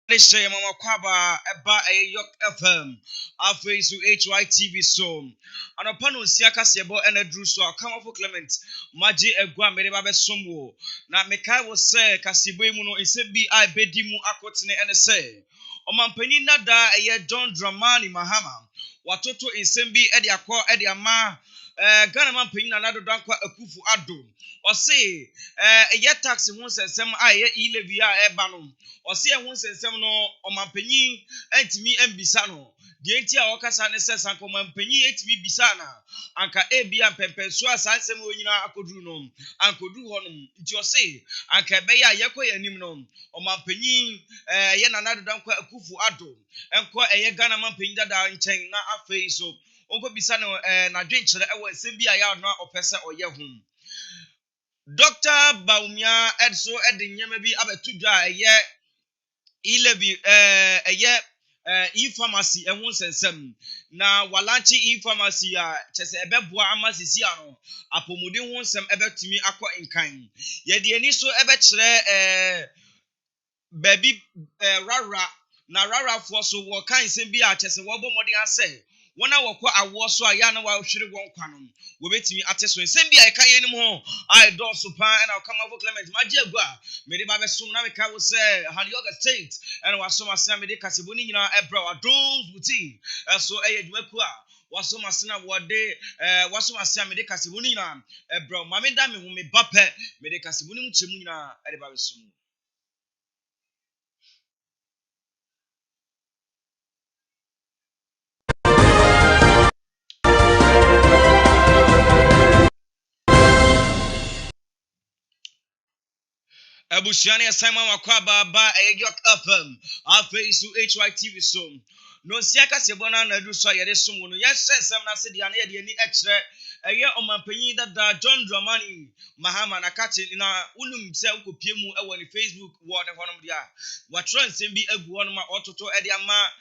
Speaker 5: Say Mama Kwaba Eba a Yok FM afei so HYTV so anɔpa no nsia kasɛbɔ ɛna duru so a kamafo Clement magye agua mede ba bɛsom wo na mekae wo sɛ kasɛbɔ yi mu no ɛsɛ bi a ɛbɛdi mu akɔtene ɛne sɛ ɔmampanin nada ɛyɛ John Dramani Mahama watoto nsɛm bi ɛde akɔ ɛde ama Ghana mampanin Nana Addo Dankwa Akufo-Addo ɔse ɛyɛ tax ho nsɛnsɛm a ɛyɛ e-levy a ɛba no ɔse ɛho nsɛnsɛm no ɔmampanyin antimi ambisa no deɛ nti a wɔkasa ne sɛ sanka ɔmampanyin antimi bisa na anka ebia mpɛmpɛnso a saa nsɛm wɔ nyinaa akɔduru no ankɔduru hɔ nom nti ɔse anka ɛbɛyɛ a yɛkɔ yɛ anim no ɔmampanyin ɛyɛ Nana Addo Dankwa Akufo-Addo ɛnkɔ ɛyɛ Ghana mampanyin dada nkyɛn na afei so ɔnkɔ bisa no n'adwenkyerɛ ɛwɔ nsɛm bi a yɛ ano a ɔpɛ sɛ ɔyɛ ho Dr. Baumia Edso Edinyama bi abetu dwa ɛyɛ e-levy ɛyɛ e-pharmacy ɛho nsɛnsɛm na walanche e-pharmacy a kyɛsɛ ɛbɛboa ama sisi ano apɔmuden ho nsɛm ɛbɛtumi akɔ nkan yɛde ani so ɛbɛkyerɛ baabi rara na rarafoɔ so wɔka nsɛm bi a kyɛsɛ wɔbɔ mmɔden asɛ wɔn a wɔkɔ awoɔ so a yɛa na wɔahwere wɔn kwa no wɔbɛtumi ate so nsɛm bi a ɛka yɛn nim ho a ɛdɔɔso paa ɛna ɔkamafo Clement magye agu a mede ba bɛsom na meka wo sɛ Hanyoga State ɛna wasom ase a mede kasɛbɔ no nyinaa ɛbrɛ Adom's Boutique ɛso ɛyɛ adwumakuo a wasom ase na wɔde wasom ase a mede kasɛbɔ no nyinaa ɛbrɛ ma meda me ho me ba pɛ mede kasɛbɔ no mu kyerɛ mu nyinaa ɛde ba bɛsom Abusiani Simon Wakwaba ba Yok FM afei so HYTV so no nsia kasɛbɔ na na du so yɛde som no yɛhyɛ sɛm na sɛ dia na yɛde ani ɛkyerɛ ɛyɛ ɔmampanyin dada John Dramani Mahama na kate na unum sɛ ukopie mu ɛwɔ ne Facebook wɔ ne hɔnom dia watwerɛ nsɛm bi agu hɔnom a ɔtoto ɛde ama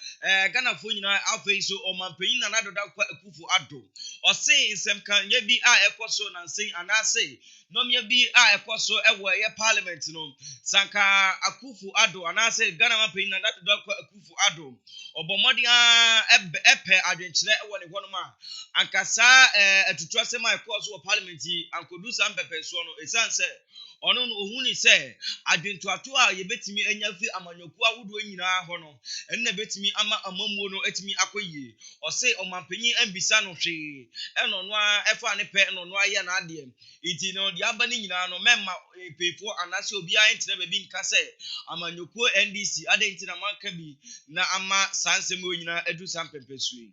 Speaker 5: Ghana fo nyinaa afei so ɔmampanyin Nana Addo Dankwa Akufo-Addo ɔse nsɛm kan nya bi a ɛkɔ so na nsɛn anase nomya bi a ɛkɔ so ɛwɔ ɛyɛ parliament no sanka Akufo-Addo anase Ghana mampanyin Nana Addo Dankwa Akufo-Addo ɔbɔmmɔden ɛpɛ adwenkyerɛ ɛwɔ ne hɔnom a ankasa atutu asɛm a ɛkɔɔ so wɔ parliament yi ankodu saa mpɛpɛsoɔ no ɛsiane sɛ ɔno no ohun ni sɛ adwentuato a yɛbɛtumi anya fi amanyoku ahodoɔ nyinaa hɔ no ɛno na bɛtumi ama amamuo no atumi akɔ yie ɔse ɔmampanyin ambisa no hwee ɛno no a ɛfa ne pɛ ɛno no ayɛ n'adeɛ nti no deɛ aba ne nyinaa no mɛmma mpɛfoɔ anaasɛ obiara ntena baabi nka sɛ amanyokuo NDC adɛn nti na manka bi na ama saa nsɛm wɔ nyinaa adu saa mpɛmpɛsoɔ yi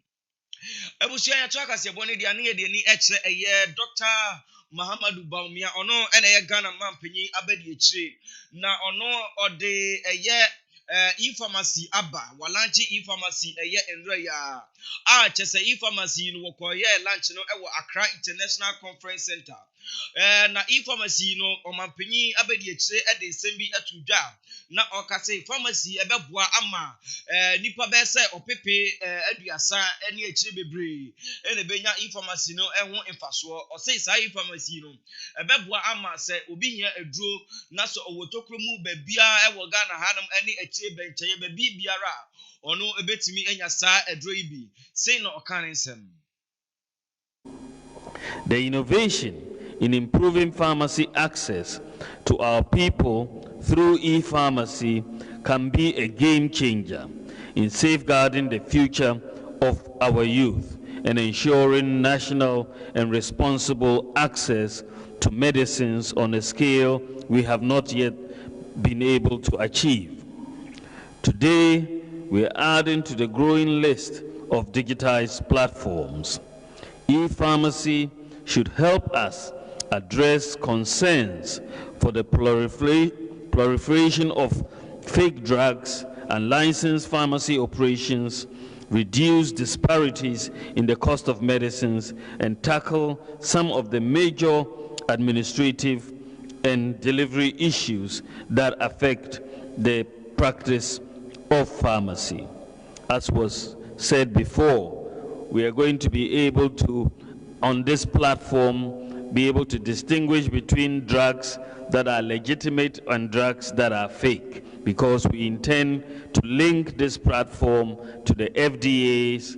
Speaker 5: abusua yɛto akasɛbɔ ne deɛ ne yɛde ani ɛkyerɛ ɛyɛ Dr. Mahamadu Baumia ono ena ye Ghana mampanyin abedi akyire na ono ode eye e-pharmacy aba walanche e-pharmacy eye enra ya chese e-pharmacy no wokoye lunch no ewo Accra International Conference Center na e-pharmacy no omampanyin abedi akyire ede nsɛm bi atudwa na okase pharmacy ebeboa ama nipa be se opepe aduasa ene akyire bebre ene benya e-pharmacy no ɛho mfaso ɔsɛ saa e-pharmacy no ebeboa ama se obi hia aduro na so owotokro mu babia ɛwɔ Ghana hanam ene akyire benkyeye babi biara ɔno ebetimi enya saa aduro ibi sei no ɔka ne nsɛm.
Speaker 6: The innovation in improving pharmacy access to our people through e-pharmacy can be a game changer in safeguarding the future of our youth and ensuring national and responsible access to medicines on a scale we have not yet been able to achieve. Today, we are adding to the growing list of digitized platforms. E-pharmacy should help us address concerns for the proliferation of fake drugs and licensed pharmacy operations, reduce disparities in the cost of medicines, and tackle some of the major administrative and delivery issues that affect the practice of pharmacy. As was said before, we are going to be able to, on this platform, be able to distinguish between drugs that are legitimate and drugs that are fake, because we intend to link this platform to the FDA's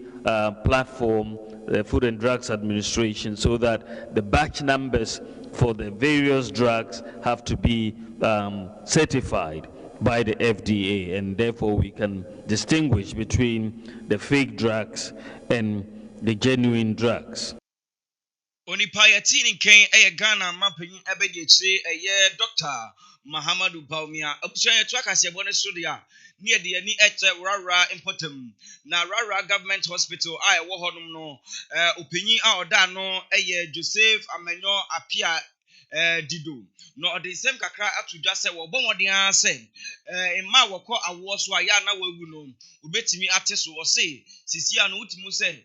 Speaker 6: platform, the Food and Drugs Administration, so that the batch numbers for the various drugs have to be certified by the FDA, and therefore we can distinguish between the fake drugs and the genuine drugs.
Speaker 5: Onipa yɛti nken ɛyɛ Ghana mapanyin ɛbɛdi akyire ɛyɛ Dr. Mahamadu Baumia abusua yɛto akasɛbɔ ne so deɛ ne yɛde yɛni ɛkyɛ rara importam na rara government hospital a ɛwɔ hɔnom no opanyin a ɔda no ɛyɛ Joseph Amenyo Apia Dido no ɔde nsɛm kakra ato dwa sɛ wɔbɔ mmɔden ara sɛ mma wɔkɔ awoɔ so a yɛ na wawu no wobɛtumi ate so ɔse sisi a no wotumi sɛ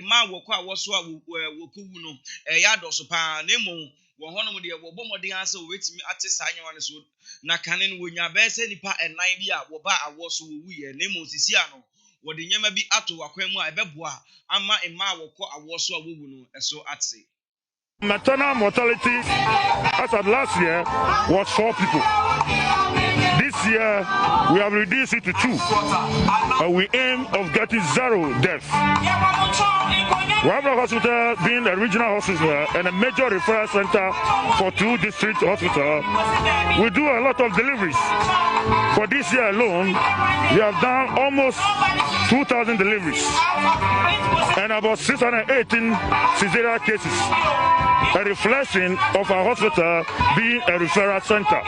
Speaker 5: mma wɔkɔ awoɔ so a wɔkɔwu no ɛyɛ adɔso paa na mmom wɔn hɔnom deɛ wɔbɔ mmɔden ara sɛ wobɛtumi ate saa nneɛma no so na kane no wɔnya bɛyɛ sɛ nipa ɛnan bi a wɔba awoɔ so wɔwuyɛ na mmom sisi a no wɔde nneɛma bi ato wakwan mu a ɛbɛboa ama mma wɔkɔ awoɔ so a wɔwu no ɛso ate.
Speaker 7: Maternal mortality as of last year was 4 people. This year we have reduced it to 2, and we aim of getting 0 deaths. Wabra Hospital being a regional hospital and a major referral center for 2 district hospitals, we do a lot of deliveries. For this year alone, we have done almost 2,000 deliveries and about 618 cesarean cases, a reflection of our hospital being a referral center.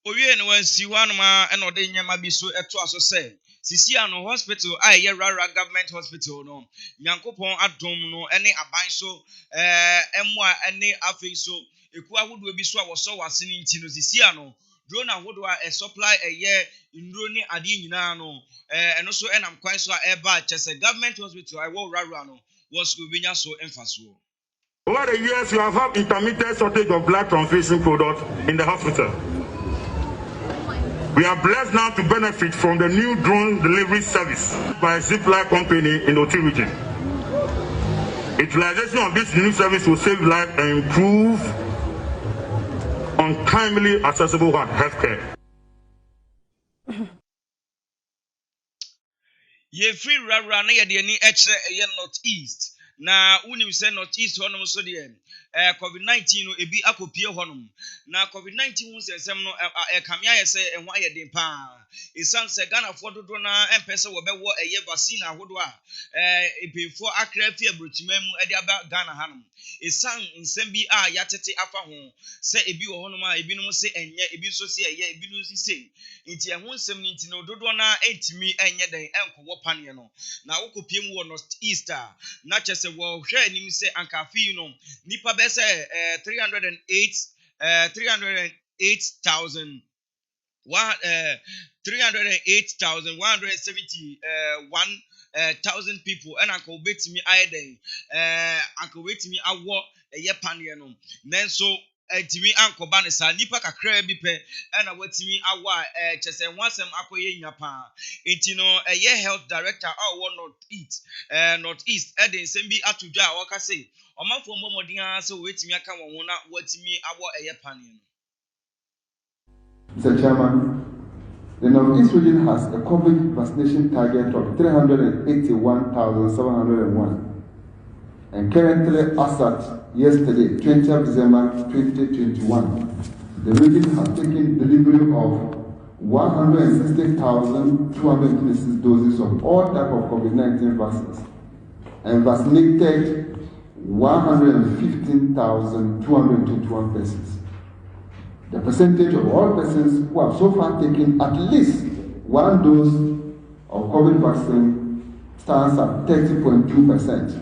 Speaker 5: Owie no wansi wanoma ena ode nyama bi so eto aso se sisi ano hospital a ye rara government hospital no nyankopon adom no ene aban so emu a ene afei so eku ahodo bi so a woso wase ni nti no sisi ano drone ahodo a supply eye nduro ni ade nyina no eno so enam kwan so a eba chese government hospital I wo rara no was obinya so emfaso.
Speaker 7: Over the years, you have had intermittent shortage of blood transfusion products in the hospital. We are blessed now to benefit from the new drone delivery service by a Zipline company in the Oti region. Utilization of this new service will save lives and improve on timely accessible health care.
Speaker 5: Ye free rara na ye de ni ekre ye northeast na unim say northeast honom so de COVID-19 no ebi akopie honom na COVID-19 hu sensem no kamia ye say enwa ye den pa isan se Ghana fo dodo na empese wo bewo eye vaccine ahodo a ebefo akra fi abrotima mu e de aba Ghana hanom isan nsem bi a yatete afa ho se ebi wo honom a ebi no se enye ebi so se eye ebi no si se nti ehun nsem ni nti no dodo na entimi enye den enkowo panie no na wokopie mu wo northeast na chese wo hwe anim se ankafi no nipa be say 308,171,000 people and anka obetimi ayeden anka obetimi awo eye panie no nenso etimi ankoba ne sa nipa kakra bi pe na watimi awa chese wansem akoye nya pa enti no eye health director awo northeast eden nsem bi atudwa a waka say omanfo mbomodin a say wetimi aka won na watimi awo eye pane no.
Speaker 8: Mr. Chairman, the Northeast region has a COVID vaccination target of 381,701. And currently, as at yesterday, 20th December 2021, the region has taken delivery of 160,226 doses of all types of COVID-19 vaccines and vaccinated 115,221 persons. The percentage of all persons who have so far taken at least 1 dose of COVID vaccine stands at 30.2%,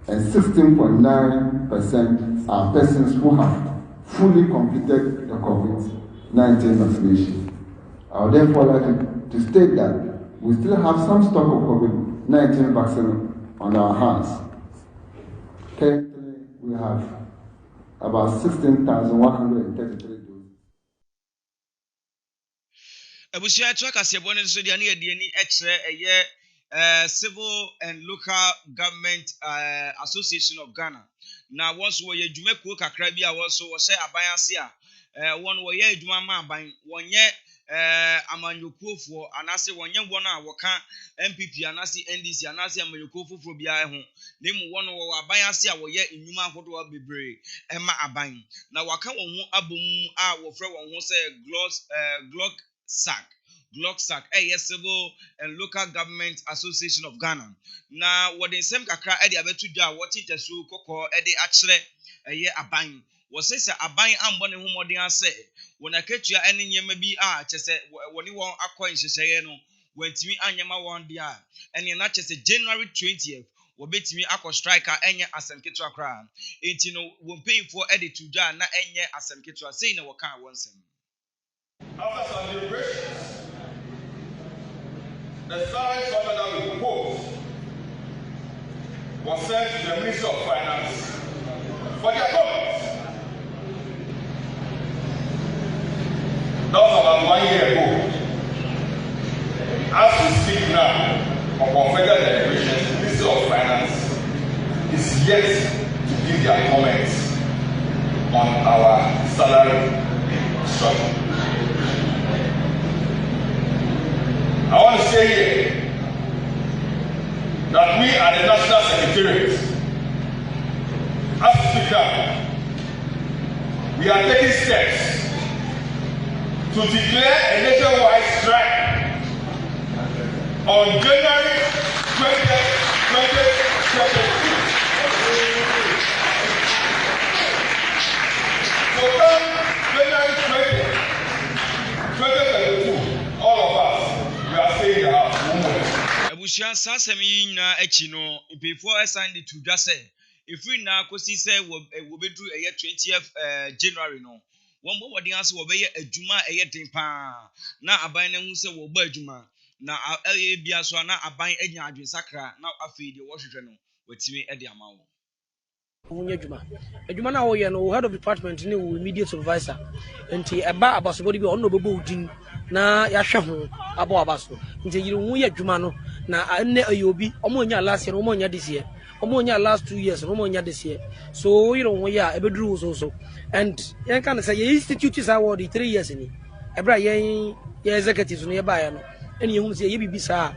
Speaker 8: and 16.9% are persons who have fully completed the COVID-19 vaccination. I would therefore like to state that we still have some stock of COVID-19 vaccine on our hands. Currently, we have about 16,133 doses.
Speaker 5: Abusia to akasebone so dia na ye ni ekre eye Civil and Local Government Association of Ghana. Now, once we Jumeko Kakrabi, I also was say Abayasia. One way Jumama by 1 year. Amanyokofo anase wonye wona woka MPP anase NDC anase amanyokofo fo bia ho nemu wono wo aban ase a woye enwuma ahodo bebre ema aban na waka won ho abom a wo frɛ won ho sɛ Glocksack Civil and Local Government Association of Ghana na wodin sem kakra e de abetu dwa woti tesu kokɔ e de akyerɛ eye aban wɔsɛ aban ambɔ ne ho mɔden asɛ wɔna ketua ɛne nyɛma bi a kyɛsɛ wɔne wɔn akɔ nhyehyɛeɛ no wɔntimi anyɛma wɔn dia ɛne na kyɛsɛ January 20th wɔbɛtimi akɔ strike a ɛnyɛ asɛm ketewa koraa enti no wɔn mpanyinfoɔ ɛde to dwa na ɛnyɛ asɛm ketewa sei na wɔka wɔn nsɛm.
Speaker 3: After some deliberations, the size order that we proposed was sent to the Ministry of Finance for their comments. That was about 1 year ago. As we speak now, upon further deliberations, the Ministry of Finance is yet to give their comments on our salary structure. I want to say here that we are the National Secretariat. As we speak now, we are taking steps to declare a nationwide strike on January 20th, 2022. So come January 20th, 2022, all of us, we are staying in the house.
Speaker 5: Ebusian sasem yi nyina achi no before Sunday to just say if we now kosi say we be do 20th January no one bo wodi ase wo be ye adwuma eye den pa na aban na hu se wo ba adwuma na eye bia so na aban anya adwen sakra na afei de wo hwehwe no watimi e de ama wo
Speaker 9: Munya adwuma na wo ye no head of department ni wo immediate supervisor enti eba abasobodi bi ono bebo udin na ya hwe ho abo abaso nti yiri wo ye adwuma no na enne ayobi omo nya last year omo nya this year omo nya last 2 years omo nya this year so yiri wo ya ebeduru so and yen kan say ye institute is award 3 years ni ebra yen ye executives no ye ba ya no eni ye hu say ye bibisa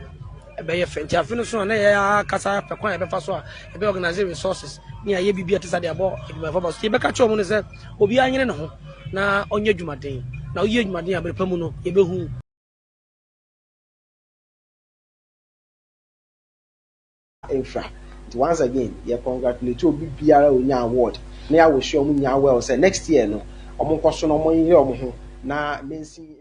Speaker 9: ebe ye fenti afino so na ye kasa pekwan ebe fa so a ebe organize resources ni aye bibia tesa de abo eduma fa ba so ye beka cho mo ne say obi anyene ne ho na onye dwumaden na oye dwumaden aberepa mu no ye behu
Speaker 10: infra. Once again, you congratulate you biara onya award. Na ya wo hwe omu nya well say next year no omo nkoso no omo yin omo ho na mensi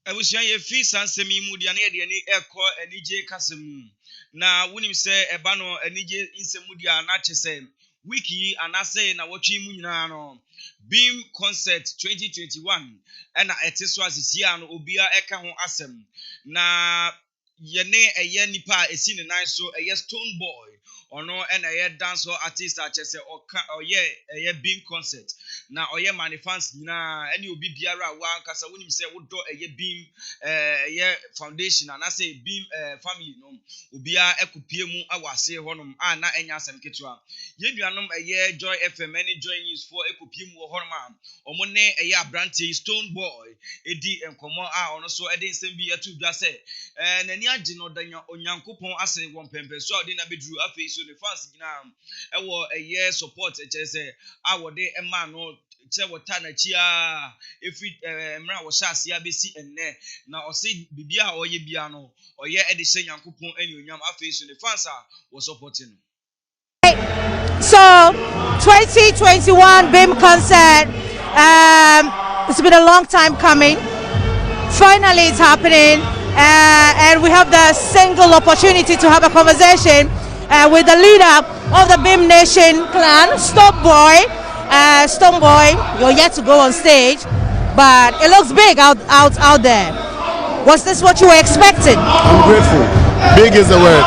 Speaker 5: Ebusian ye fi sansem yi mu dia na ye de ni ekọ anije kasem na wonim se eba no anije insemu dia na kyese wiki anase na wotwe mu nyina no Beam Concert 2021 na etiso asisia no obia eka ho asem na yene eye nipa esi ne nan so eye Stone Boy ono na eye dancehall artist a kyese oye eye Beam Concert na oye manifans nyina ene obi biara wa nkasa wonim se wodo eye Beam eye foundation anase Beam family no obia ekopie mu awase honom na enya asem ketwa yeduanom eye Joy FM ene Joy News for ekopie mu honom omo ne eye abrante Stone Boy edi enkomo ono so ede nsem bi atu dwa se nani age no danya onyankopon ase won pempe so ode na bedru afei so ne fans gina ewo eye support echese awode ema no che wota na chia efi mra wo sha ase abesi enne na ose bibia oye bia no oye ede se nyankopon eni onyam afei so ne fans wo supporting.
Speaker 11: So 2021 Beam Concert, it's been a long time coming. Finally it's happening, and we have the single opportunity to have a conversation with the leader of the Beam Nation clan, Stone Boy. Stone Boy, you're yet to go on stage, but it looks big out there. Was this what you were expecting?
Speaker 1: I'm grateful. Big is the word.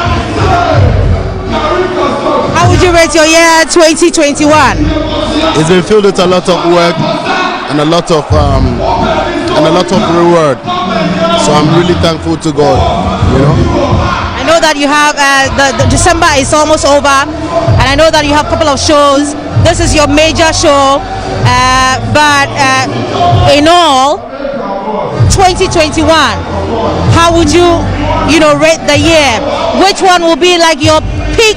Speaker 11: How would you rate your year 2021?
Speaker 1: It's been filled with a lot of work and a lot of reward. So I'm really thankful to God, you know.
Speaker 11: I know that you have the December is almost over, and I know that you have a couple of shows. This is your major show, but in all, 2021, how would you rate the year? Which one will be like your peak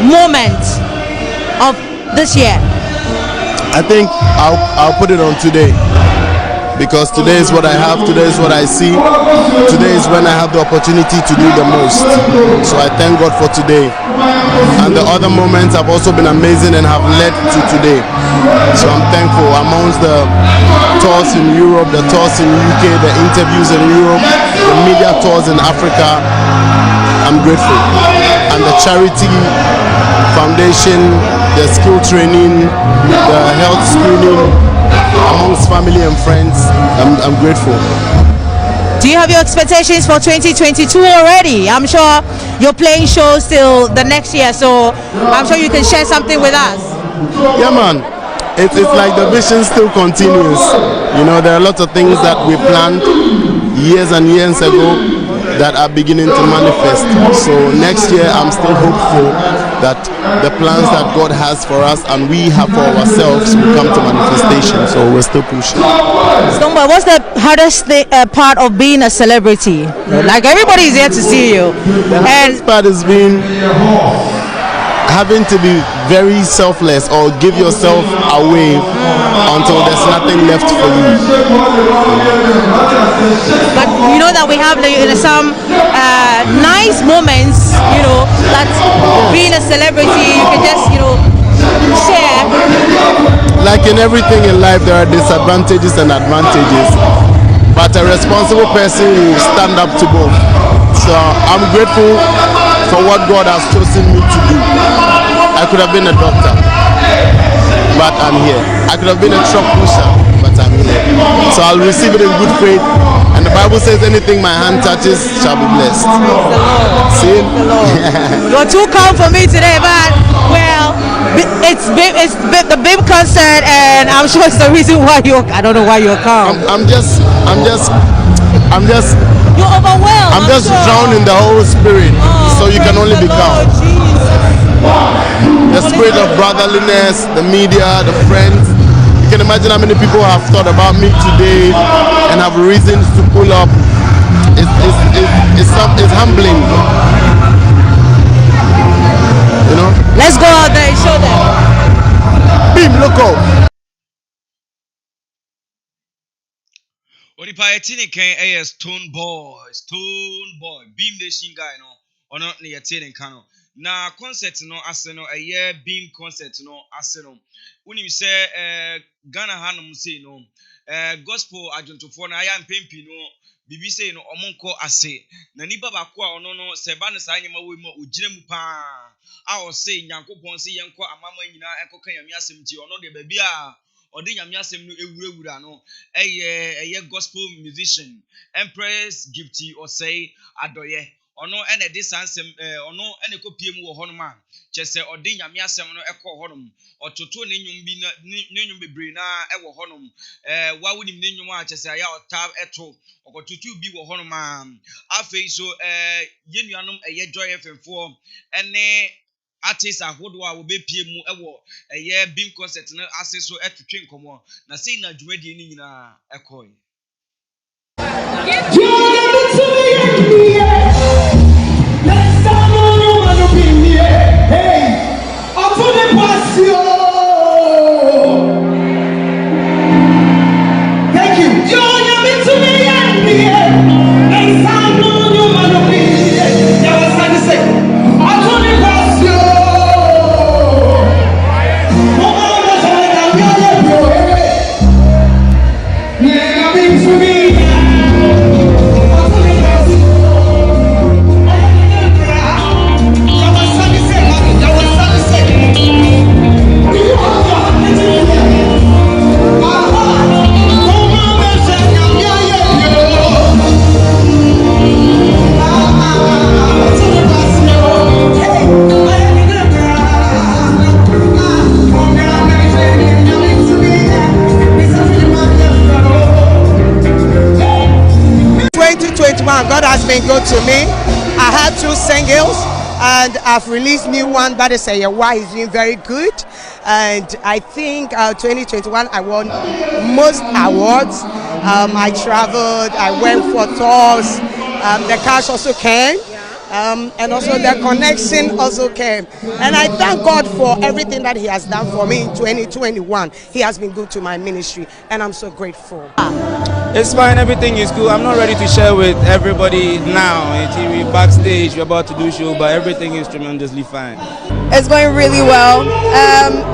Speaker 11: moment of this year?
Speaker 1: I think I'll put it on today, because today is what I have, today is what I see, today is when I have the opportunity to do the most. So I thank God for today. And the other moments have also been amazing and have led to today. So I'm thankful. Amongst the tours in Europe, the tours in UK, the interviews in Europe, the media tours in Africa, I'm grateful. And the charity foundation, the skill training, the health screening amongst family and friends, I'm grateful.
Speaker 11: Do you have your expectations for 2022 already? I'm sure you're playing shows till the next year, so I'm sure you can share something with us.
Speaker 1: Yeah, man. It's like the vision still continues. You know, there are lots of things that we planned years and years ago that are beginning to manifest. So next year, I'm still hopeful that the plans that God has for us and we have for ourselves will come to manifestation. So we're still pushing.
Speaker 11: Stonebwoy, what's the hardest part of being a celebrity? Like, everybody is here to see you.
Speaker 1: The hardest part has been having to be very selfless or give yourself away until there's nothing left for you.
Speaker 11: But you know that we have some nice moments, that being a celebrity, you can just, share.
Speaker 1: Like in everything in life, there are disadvantages and advantages. But a responsible person will stand up to both. So I'm grateful for what God has chosen me to do. I could have been a doctor, but I'm here. I could have been a truck pusher, but I'm here. So I'll receive it in good faith. And the Bible says anything my hand touches shall be blessed. See?
Speaker 11: You're too calm for me today, but it's the BIM concert, and I'm sure it's the reason why I don't know why you're calm.
Speaker 1: I'm just
Speaker 11: you're overwhelmed.
Speaker 1: I'm just drowned in the Holy Spirit, so you can only be calm. The spirit of brotherliness, the media, the friends. You can imagine how many people have thought about me today and have reasons to pull up. It's humbling. You know?
Speaker 11: Let's go out there and show them.
Speaker 1: Beam, look out.
Speaker 5: Onipa yɛtene kan ɛyɛ Stonebwoy Beam Nation guy no ɔno ne yɛtene kan no na concert no ase no ɛyɛ Beam concert no ase no wonim sɛ Ghana hanom sei no gospel adwontofoɔ no ayɛ mpempi no bibi sei no ɔmo nkɔ ase na nipa baako a ɔno no sɛ ba no saa nyɛma wɔ mu a ogyina mu paa a ɔse Nyankopɔn se yɛnkɔ amama nyinaa ɛkɔka Nyame asɛm nti ɔno de baabi a ɔde Nyame asɛm no ewurawura no ɛyɛ gospel musician Empress Gifty Osei Adoye ɔno ɛna de sansɛm ɔno ɛna kopie mu wɔ hɔ nom a kyɛ sɛ ɔde Nyame asɛm no ɛkɔ hɔ nom ɔtoto ne nnwom bi ne nnwom bebree na ɛwɔ hɔ nom wawonim ne nnwom a kyɛ sɛ ayɛ ɔta ɛto ɔkɔtoto bi wɔ hɔ nom a afei so yɛnuanom ɛyɛ Joy FM4 ɛne artists ahodoɔ a wɔbɛpie mu ɛwɔ ɛyɛ Beam concert no ase so ɛtwetwe nkɔmɔ na sei na dwumadie ne nyinaa ɛkɔe.
Speaker 4: Thank you.
Speaker 12: 2021, God has been good to me. I had 2 singles, and I've released new one that is a why is doing very good. And I think 2021 I won most awards. I traveled, I went for tours. The cash also came. And also the connection also came. And I thank God for everything that He has done for me in 2021. He has been good to my ministry, and I'm so grateful.
Speaker 13: It's fine, everything is good. I'm not ready to share with everybody now. We're backstage, we're about to do show, but everything is tremendously fine.
Speaker 14: It's going really well.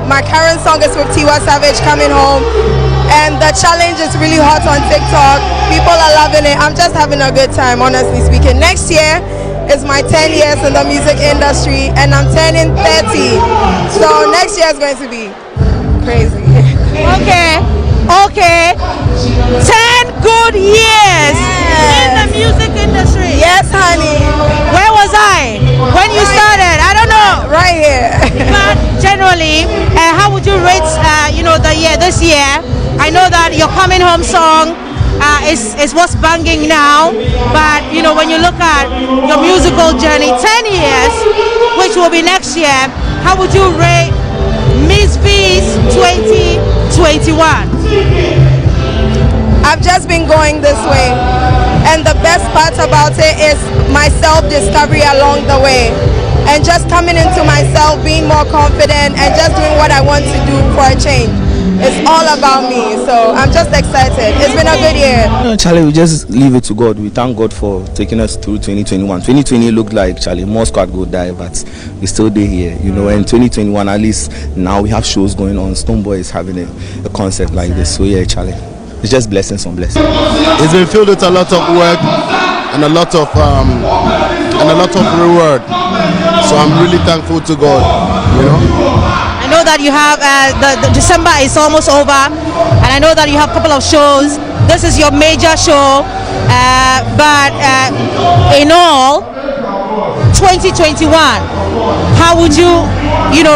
Speaker 14: My current song is with Tiwa Savage, Coming Home, and the challenge is really hot on TikTok. People are loving it. I'm just having a good time, honestly speaking. Next year is my 10 years in the music industry, and I'm turning 30. So next year is going to be crazy.
Speaker 11: Okay. 10 good years in the music industry.
Speaker 14: Yes, honey.
Speaker 11: Where was I when you started? I don't know.
Speaker 14: Right here.
Speaker 11: But generally, how would you rate, the year this year? I know that your Coming Home song is what's banging now, but when you look at your musical journey, 10 years, which will be next year, how would you rate Miss B's 2021?
Speaker 14: I've just been going this way, and the best part about it is my self-discovery along the way, and just coming into myself, being more confident, and just doing what I want to do for a change. It's all about me, so I'm just excited. It's been a good year.
Speaker 13: Charlie, we just leave it to God. We thank God for taking us through 2021. 2020 looked like Charlie, more squad go die, but we still there here, And 2021, at least now we have shows going on. Stonebwoy is having a concert like this, so yeah, Charlie, it's just blessings on blessings.
Speaker 1: It's been filled with a lot of work and a lot of reward. So I'm really thankful to God,
Speaker 11: I know that you have the December is almost over, and I know that you have a couple of shows. This is your major show, but in all, 2021, how would you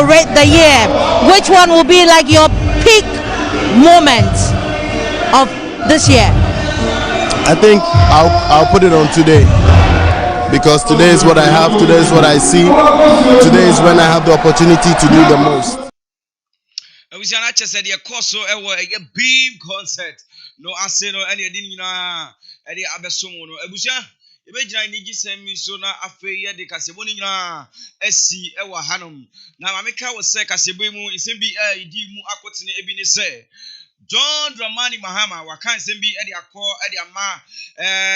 Speaker 11: rate the year? Which one will be like your peak moment of this year?
Speaker 1: I think I'll put it on today, because today is what I have, today is what I see, today is when I have the opportunity to do the most.
Speaker 5: Abusiana said the course a beam concert. No ase no any din nyina e de abesom no abusia e be gina ni gisem so na afe ye de kasebo ni nyina asi e wa hanom na mameka wo se kasebo mu isem bi di mu akotene ebi ni se John Dramani Mahama wakan isem bi e de akọ e de ama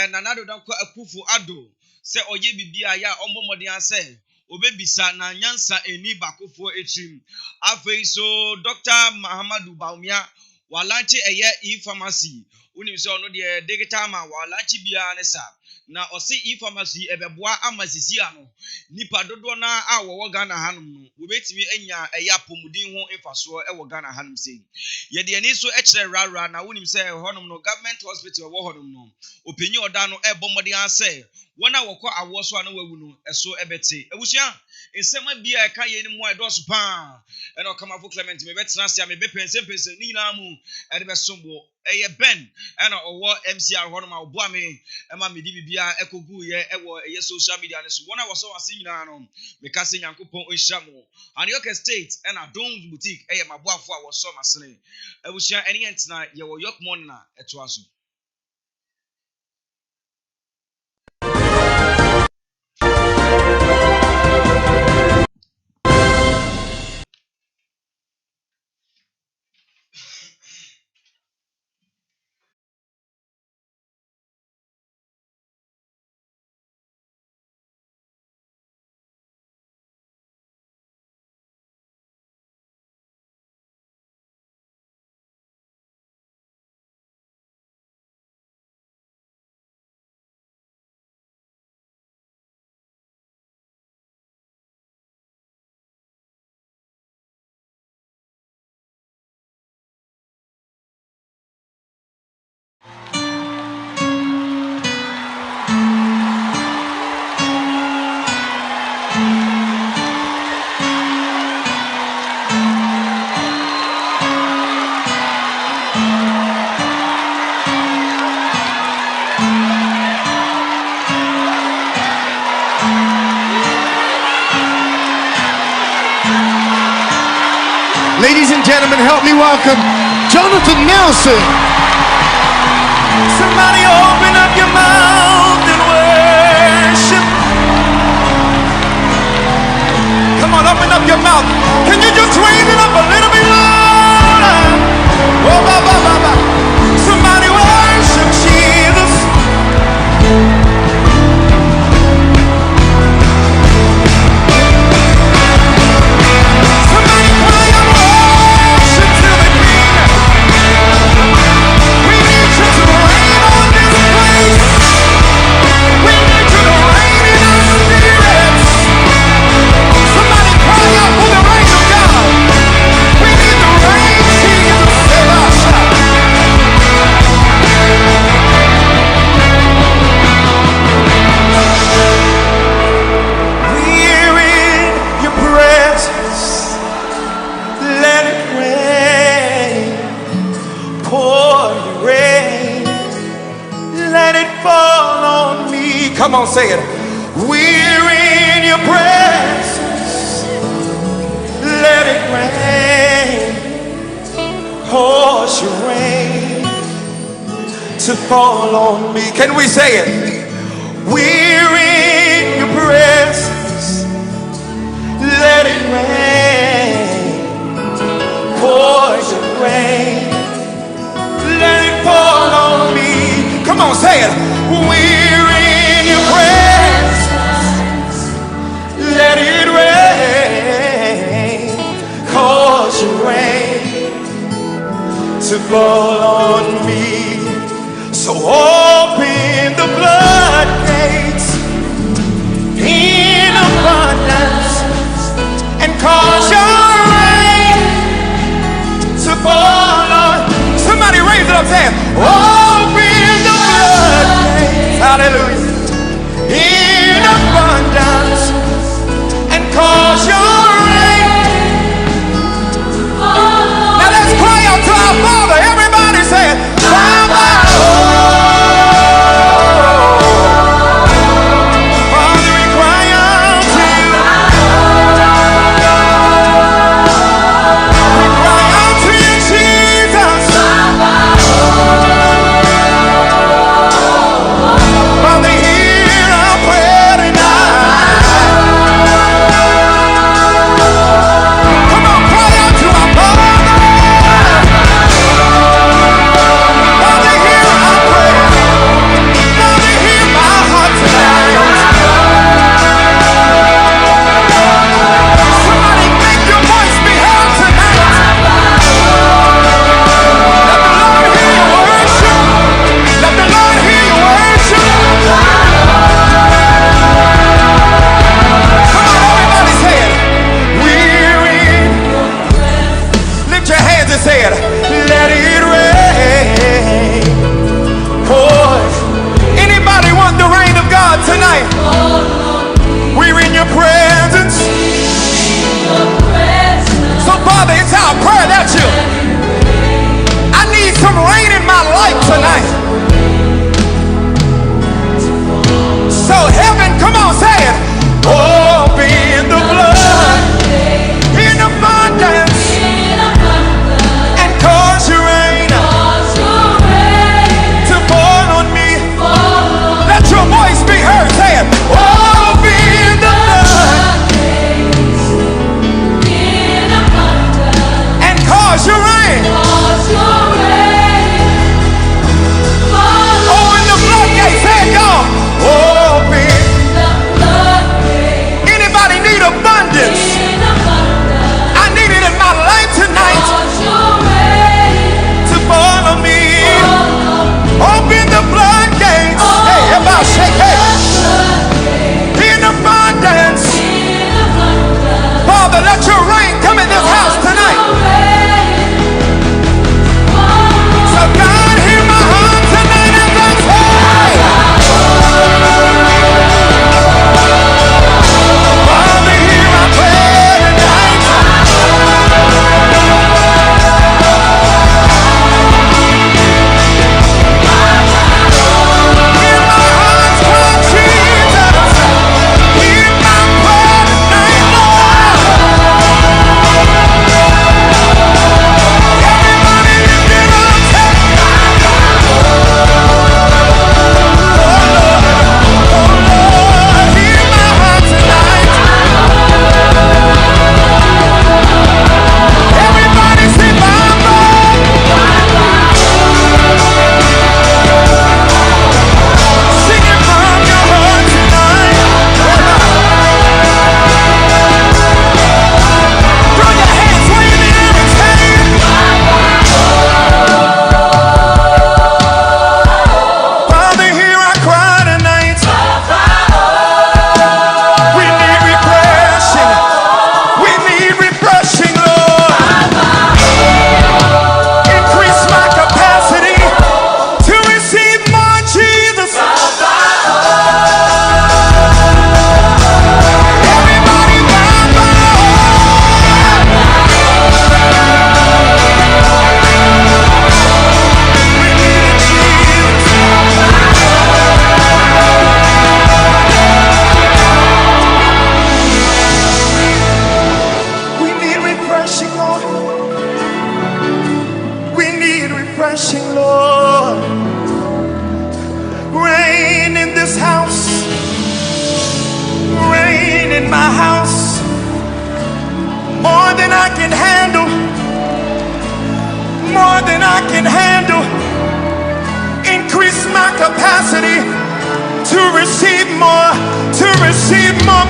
Speaker 5: na nado dan kwa akufu ado se oye bibia ya ombomode ase obebisa na nyansa eni bakofo etrim afei so Dr. Mahamadu Baumia walanche eye pharmacy unim se ono de digital ma walanche bia ne sa na ose pharmacy ebeboa amasisi ano nipa dodo na awo Ghana hanum no obetimi anya eye apomudin ho mfaso ewo Ghana hanum sei ye de ani so ekire rara na unim se honum no government hospital wo honum no openyi oda no ebomode ase wona wokọ awo so ana wawu no eso ebete ewusia ensema bia eka ye ni mu edoso pa ena okamafo Clement me betra sia me bepense ni nyina mu e de besombo eye ben ena owo MCR hono ma obo ame ema me di bibia ekogu ye ewo eye social media ne so wona wo so wase nyina no me ka se Nyankopon ohia mo Anioka State ena Dom Boutique eye maboafo a wo so masene ewusia ene yentina ye wo yok mon na eto aso
Speaker 15: Ladies and gentlemen, help me welcome Jonathan Nelson. Somebody open up your mouth and worship. Come on, open up your mouth. Can you just raise it up a little bit louder? Oh, ba, ba, ba, ba. Somebody worship Jesus. Somebody cry out worship to the King. We need you to reign on this place. We need you to reign in our spirits. Somebody cry out for the reign of God. We need the reign, Jesus. Save us. We're in your presence. Let it rain. Pour your rain. Let it fall on me. Come on, say it. We're in your presence. Let it rain. Pour your rain to fall on me. Can we say it? We're in your presence. Let it rain. Pour your rain. Let it fall on me. Come on, say it. We're in your presence. Let it rain. Cause your rain to fall on me. So open the floodgates in abundance and cause your rain to fall on. Somebody raise it up, say it. Open the floodgates, hallelujah, in abundance and cause your rain. Now let's cry out to our Father. Everybody say it. Father, Father, we cry out to you. We cry out to you, Jesus. Father, hear our prayer tonight. Come on, cry out to our Father. Father, hear our prayer. Father, hear my heart tonight. Somebody make your voice be heard tonight. Let the Lord hear your worship. Let the Lord hear your worship. Come on, everybody say it. We're in. Lift your hands and say it. Let it rain. Pour. Anybody want the rain of God tonight? We're in your presence. So Father, it's our prayer that you. I need some rain in my life tonight. So heaven, come on, say it. Open the blood in abundance and refreshing, Lord. Rain in this house. Rain in my house. More than I can handle. More than I can handle. Increase my capacity to receive more, to receive more.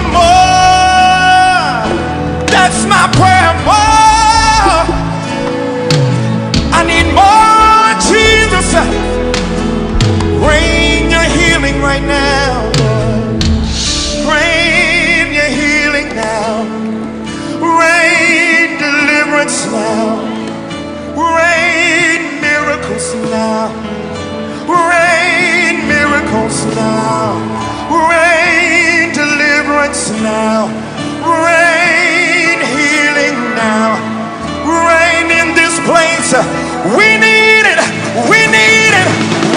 Speaker 15: That's my prayer. More. I need more, Jesus. Rain your healing right now, Lord. Rain your healing now. Rain deliverance now. Rain miracles now. Rain miracles now. Rain deliverance now. Rain healing now. Rain in this place. We need it. We need it.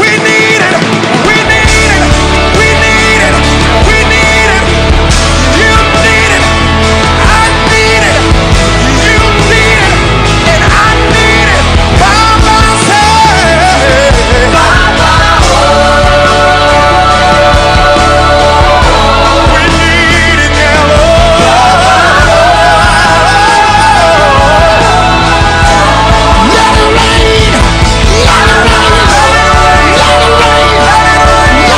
Speaker 15: We need it. We need it. We need it. We need it. You need it. I need it. You need it. And I need it. By myself. We need it now, Let it rain. Let it rain. Let it rain. Let it rain.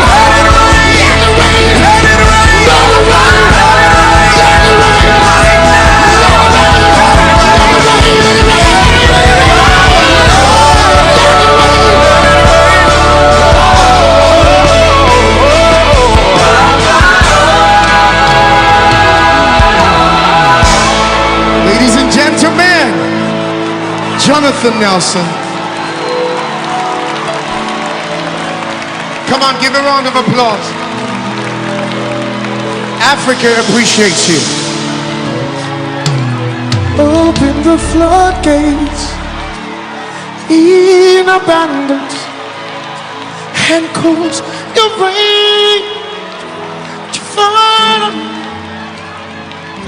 Speaker 15: Let it rain. Let it rain. Let it rain. Let it Ladies and gentlemen, Jonathan Nelson. Come on, give a round of applause. Africa appreciates you. Open the floodgates in abundance and cause your rain to fall.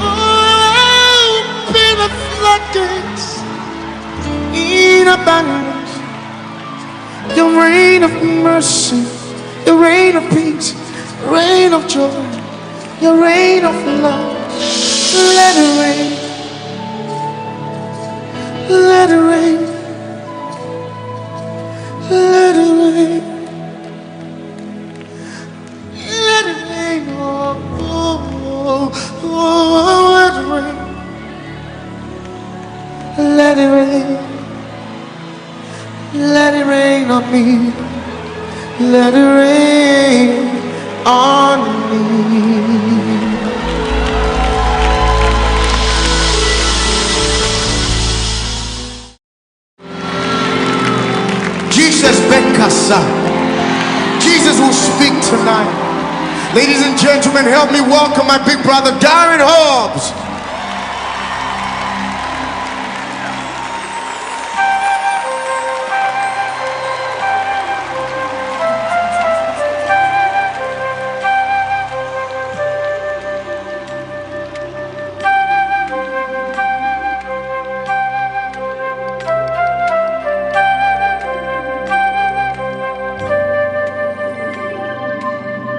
Speaker 15: Open the floodgates in abundance. Your rain of mercy, your rain of peace, rain of joy, your rain of love. Let it rain. Let it rain. Let it rain. Let it rain. Oh, oh, oh, oh, let it rain. Let it rain. Let it rain on me. Let it rain on me. Jesus Bekasa. Jesus will speak tonight. Ladies and gentlemen, help me welcome my big brother Darren Hobbs.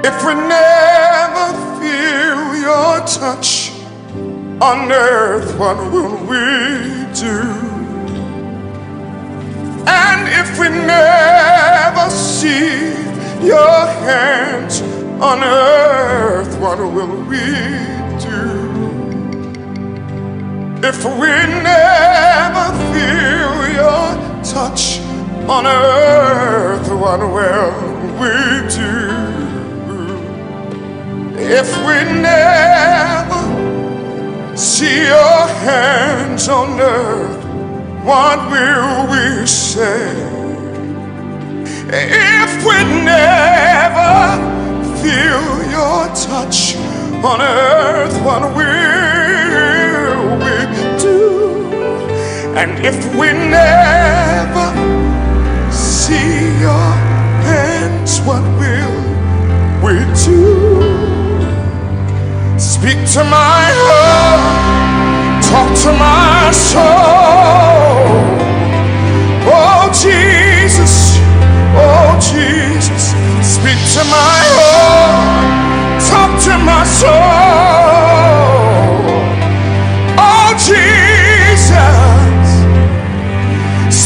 Speaker 15: If we never feel your touch on earth, what will we do? And if we never see your hands on earth, what will we do? If we never feel your touch on earth, what will we do? If we never see your hands on earth, what will we say? If we never feel your touch on earth, what will we do? And if we never see your hands, what will we do? Speak to my heart, talk to my soul. Oh, Jesus.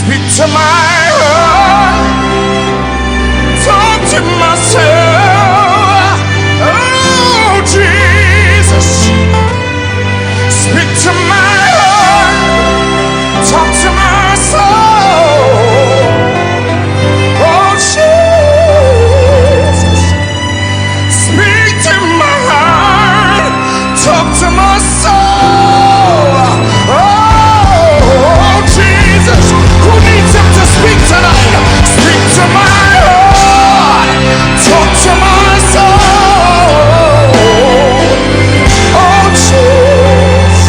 Speaker 15: Speak to my heart. Talk to my soul. Oh, Jesus. Speak to my heart. Talk to my soul. Oh, Jesus. Speak to my heart. Talk to my soul. Oh, Jesus. Who needs him to speak tonight? Speak to my heart. Talk to my soul. Oh, Jesus.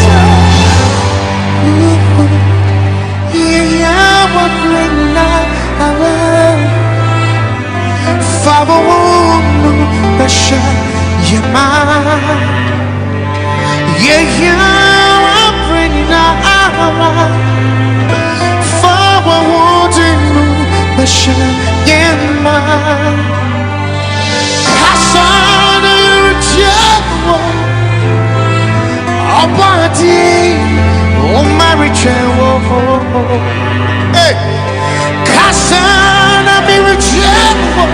Speaker 15: Yeah, what bring now? Father, hey, Kasana be rejected.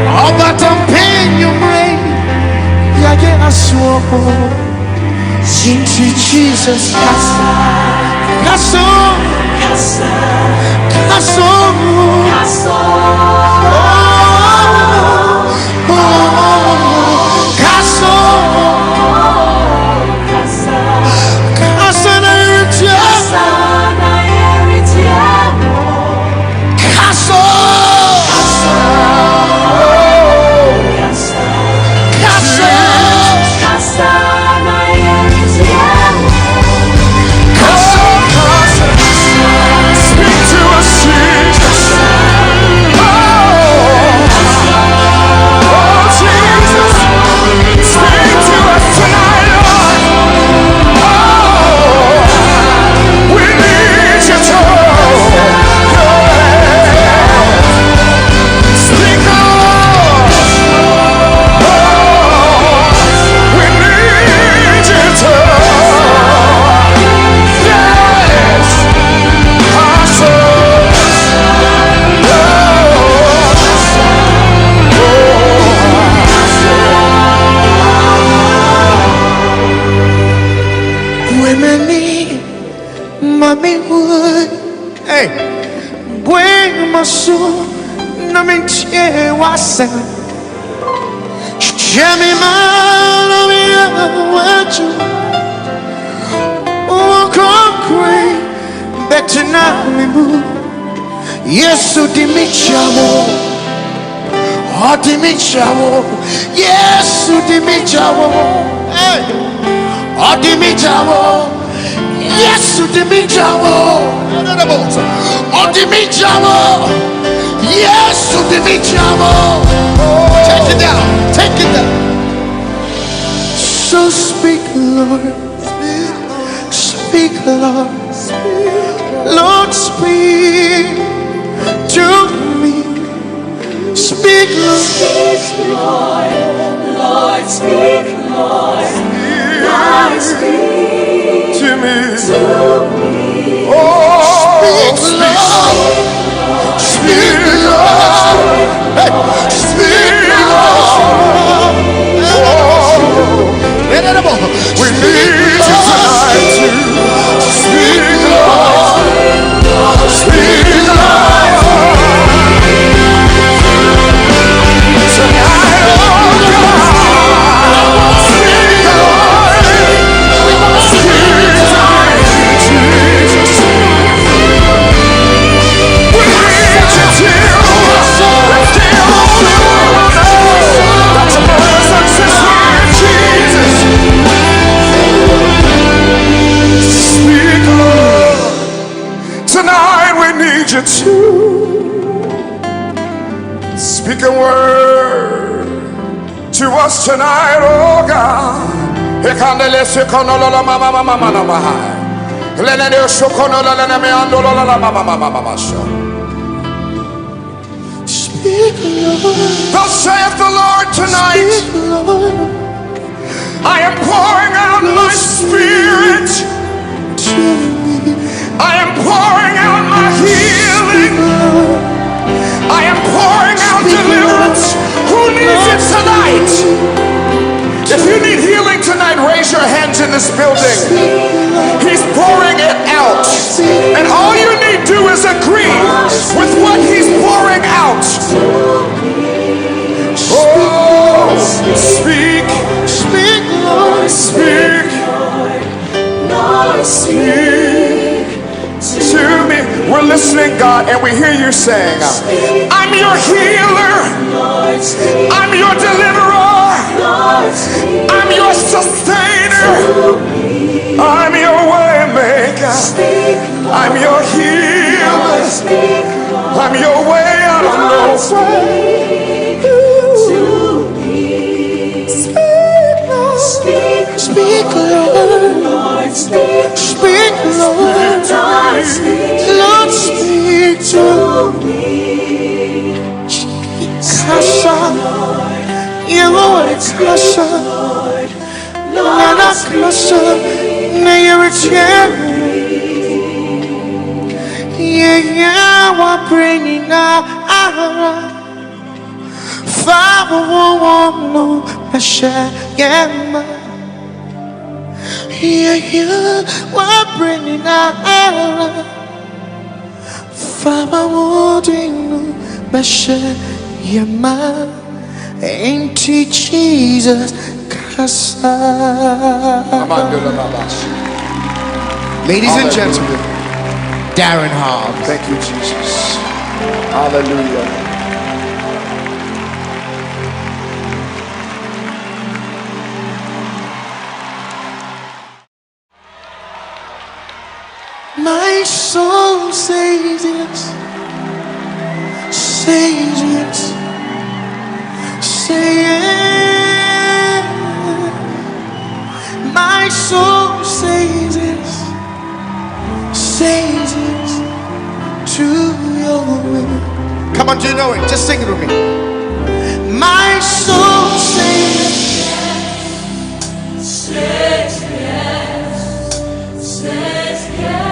Speaker 15: All but I'm paying you, brain. Yeah, yeah, I swore. Into Jesus, Kasa, Kaso, Kasa, Kaso, Kaso, oh, Kaso, Kasa, Kasa na iritiamo, Kaso, Kasa, Kasa, Kasa na iritiamo. Speak to us, Jesus. Oh, Jesus. Speak to us tonight, Lord. Oh, we need you to speak, Lord. Oh, we need you to. Yes. Mommy would, hey, bring my soul, no me wasa. Shami mana mi awachu, oh concrete, better now me move. Yesu di mi chamo, oh di mi chamo, Yesu di mi chamo, hey, oh di mi chamo. Yes, to me, Jamo. On the me, Jamo. Yes, to me, Jamo. Take it down. Take it down. So speak, Lord. Speak, Lord. Lord, speak to me. Speak, Lord.
Speaker 4: Speak, Lord. Lord, speak, Lord. Lord, speak.
Speaker 15: To me.
Speaker 4: Oh,
Speaker 15: speak, Lord. Speak, Lord. Speak, Lord. We need you tonight to speak, Lord. Speak, Lord. Tonight, oh God. Speak, Lord. Speak, Jesus. We need you to still that's a success with Jesus. Speak, Lord. Tonight we need you to speak a word to us tonight, oh God. Thus saith the Lord tonight, I am pouring out my spirit. I am pouring out my healing. in this building. He's pouring it out. And all you need to do is agree with what he's pouring out. Oh, speak, speak, Lord, speak, Lord, speak to me. We're listening, God, and we hear you saying, I'm your healer, I'm your deliverer, I'm your sustainer, I'm your way maker, I'm your healer, I'm your way out of no way. Speak, Lord, speak, Lord, Lord, speak to me. Kasha, you Lord, Kasha, Nana Kasha, Nayaritia. Yeah, we're bringing out Father, no, Hashem. Yeah, we're bringing out Father, wooding Basha Yama, ain't Jesus Kasa. Ladies and gentlemen, Darren Hobbs.
Speaker 3: Thank you, Jesus. Hallelujah.
Speaker 15: My soul says yes, says yes, say yes. My soul says yes, says yes to your will. Come on, do you know it? Just sing it with me. My soul says yes, says yes, says yes.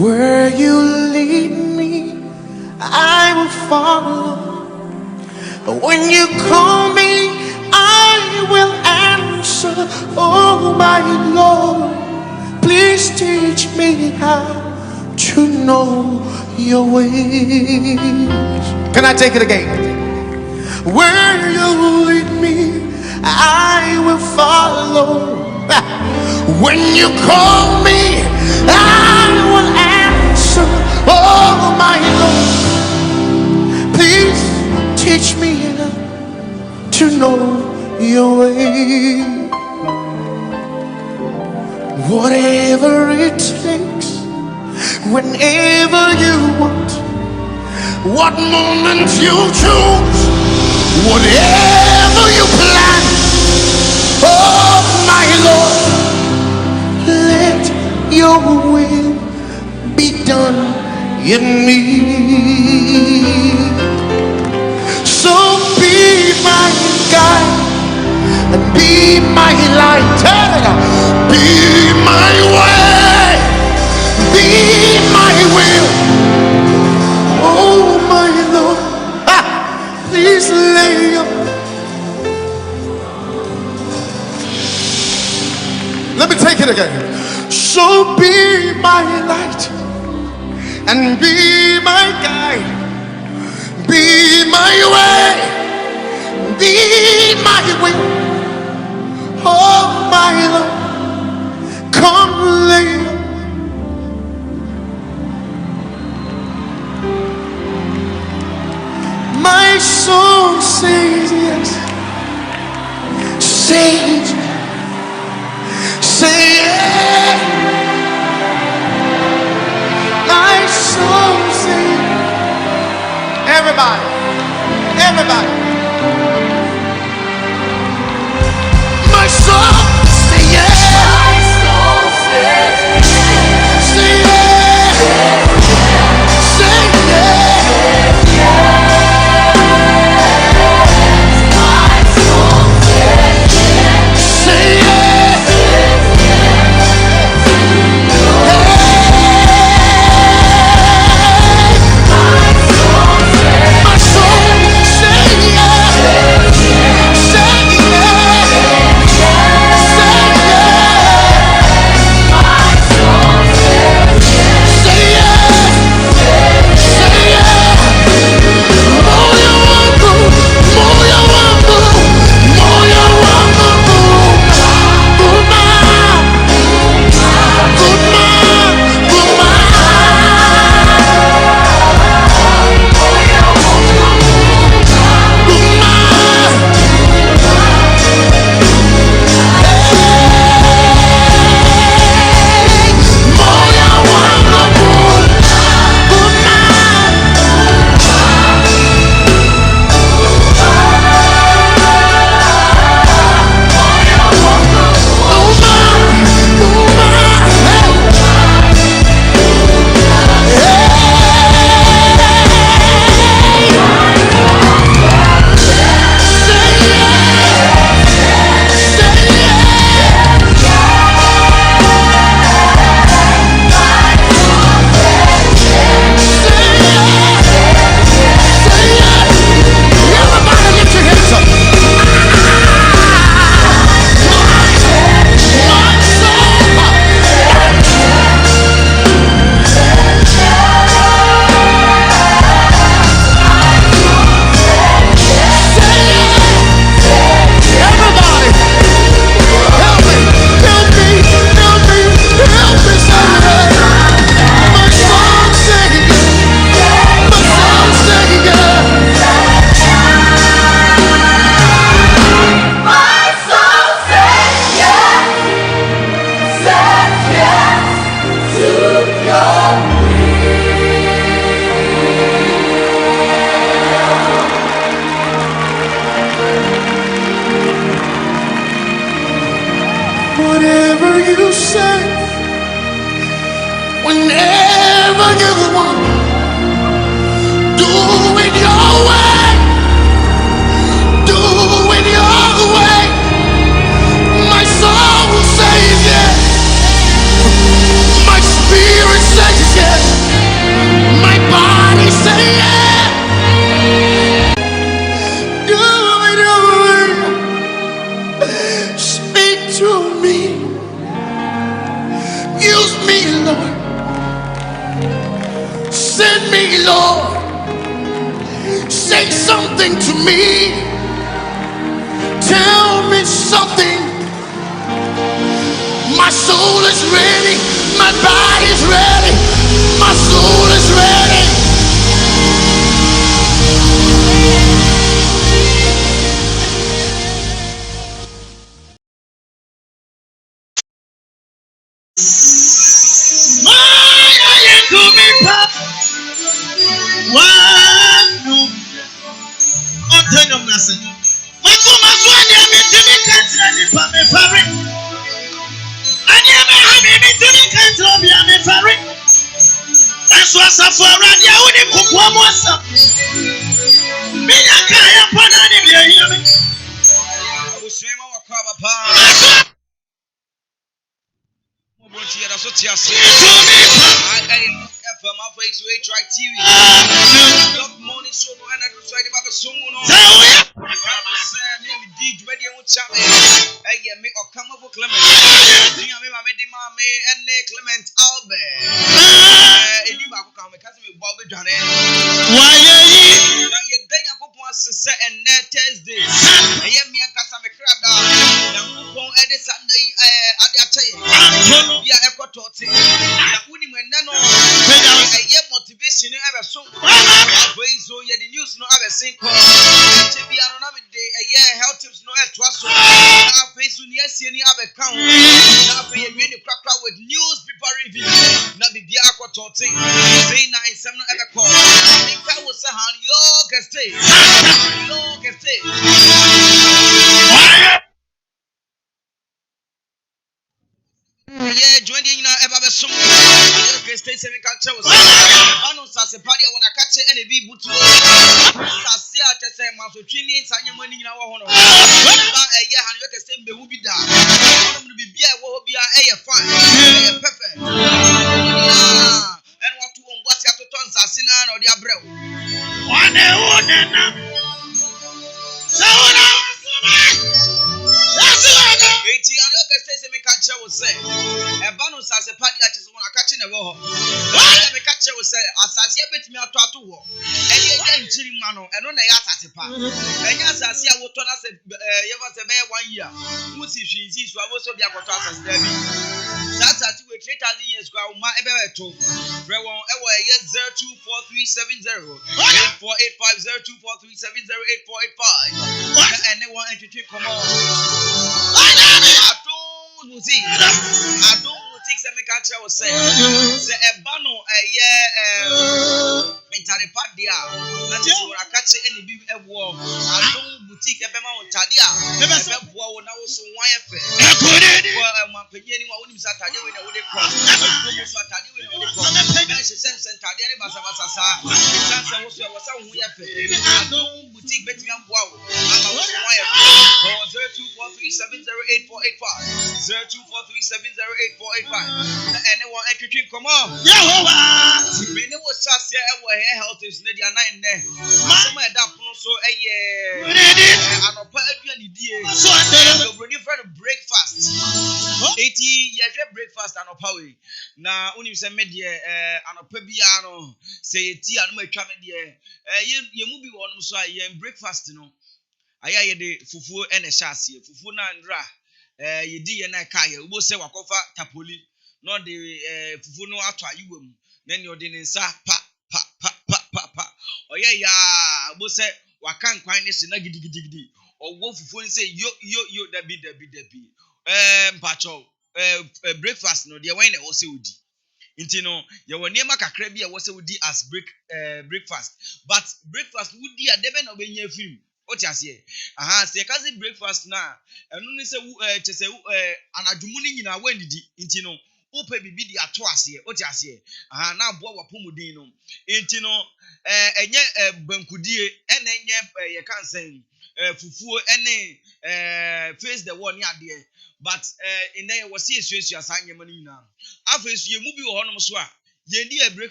Speaker 15: Where you lead me, I will follow. When you call me, I will answer. Oh my Lord, please teach me how to know your ways. Can I take it again? Where you lead me, I will follow. When you call me, I will answer. Oh my Lord, please teach me to know your way. Whatever it takes, whenever you want, what moment you choose, whatever you plan. Oh my Lord, let your will be done in me. So be my guide and be my light. Be my way, be my will. Oh my Lord, please lay your. Let me take it again. So be my light and be my guide, be my way, be my will. Oh my Lord, come lay. My soul says yes, says yes. Say yeah. My soul sing. Everybody, everybody. My soul say yeah. My soul says yeah. Say yeah. Say yeah. My soul says yeah. Say yeah. Speak to me. Use me, Lord. Send me, Lord. Say something to me. Tell me something. My soul is ready. My body's ready. My soul is ready.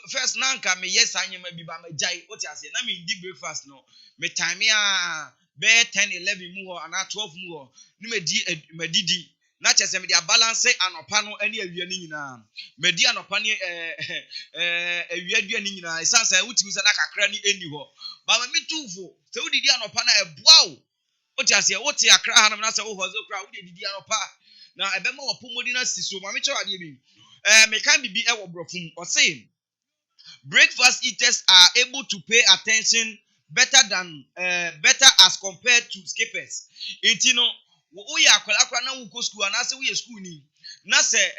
Speaker 5: First nanka me yes anyema bi ba majai what you say na me ndi breakfast no me time a be 10 11 mu ho ana 12 mu ho ni medidi na chese me dia balance anopa no ane awia ni nyina medi anopa ni awia dua ni nyina isansa wutimi se na kakra ni eni ho ba ma mitufo se wudidi anopa na eboa wo what you say what ya kra hanam na se wo hozo kra wudidi anopa na ebema wapomodi na siso ma me che wade bi me kan bibi e wo brofum o say breakfast eaters are able to pay attention better as compared to skippers. Intino, we are kwalakwa na wuko school and as we school ni. Na se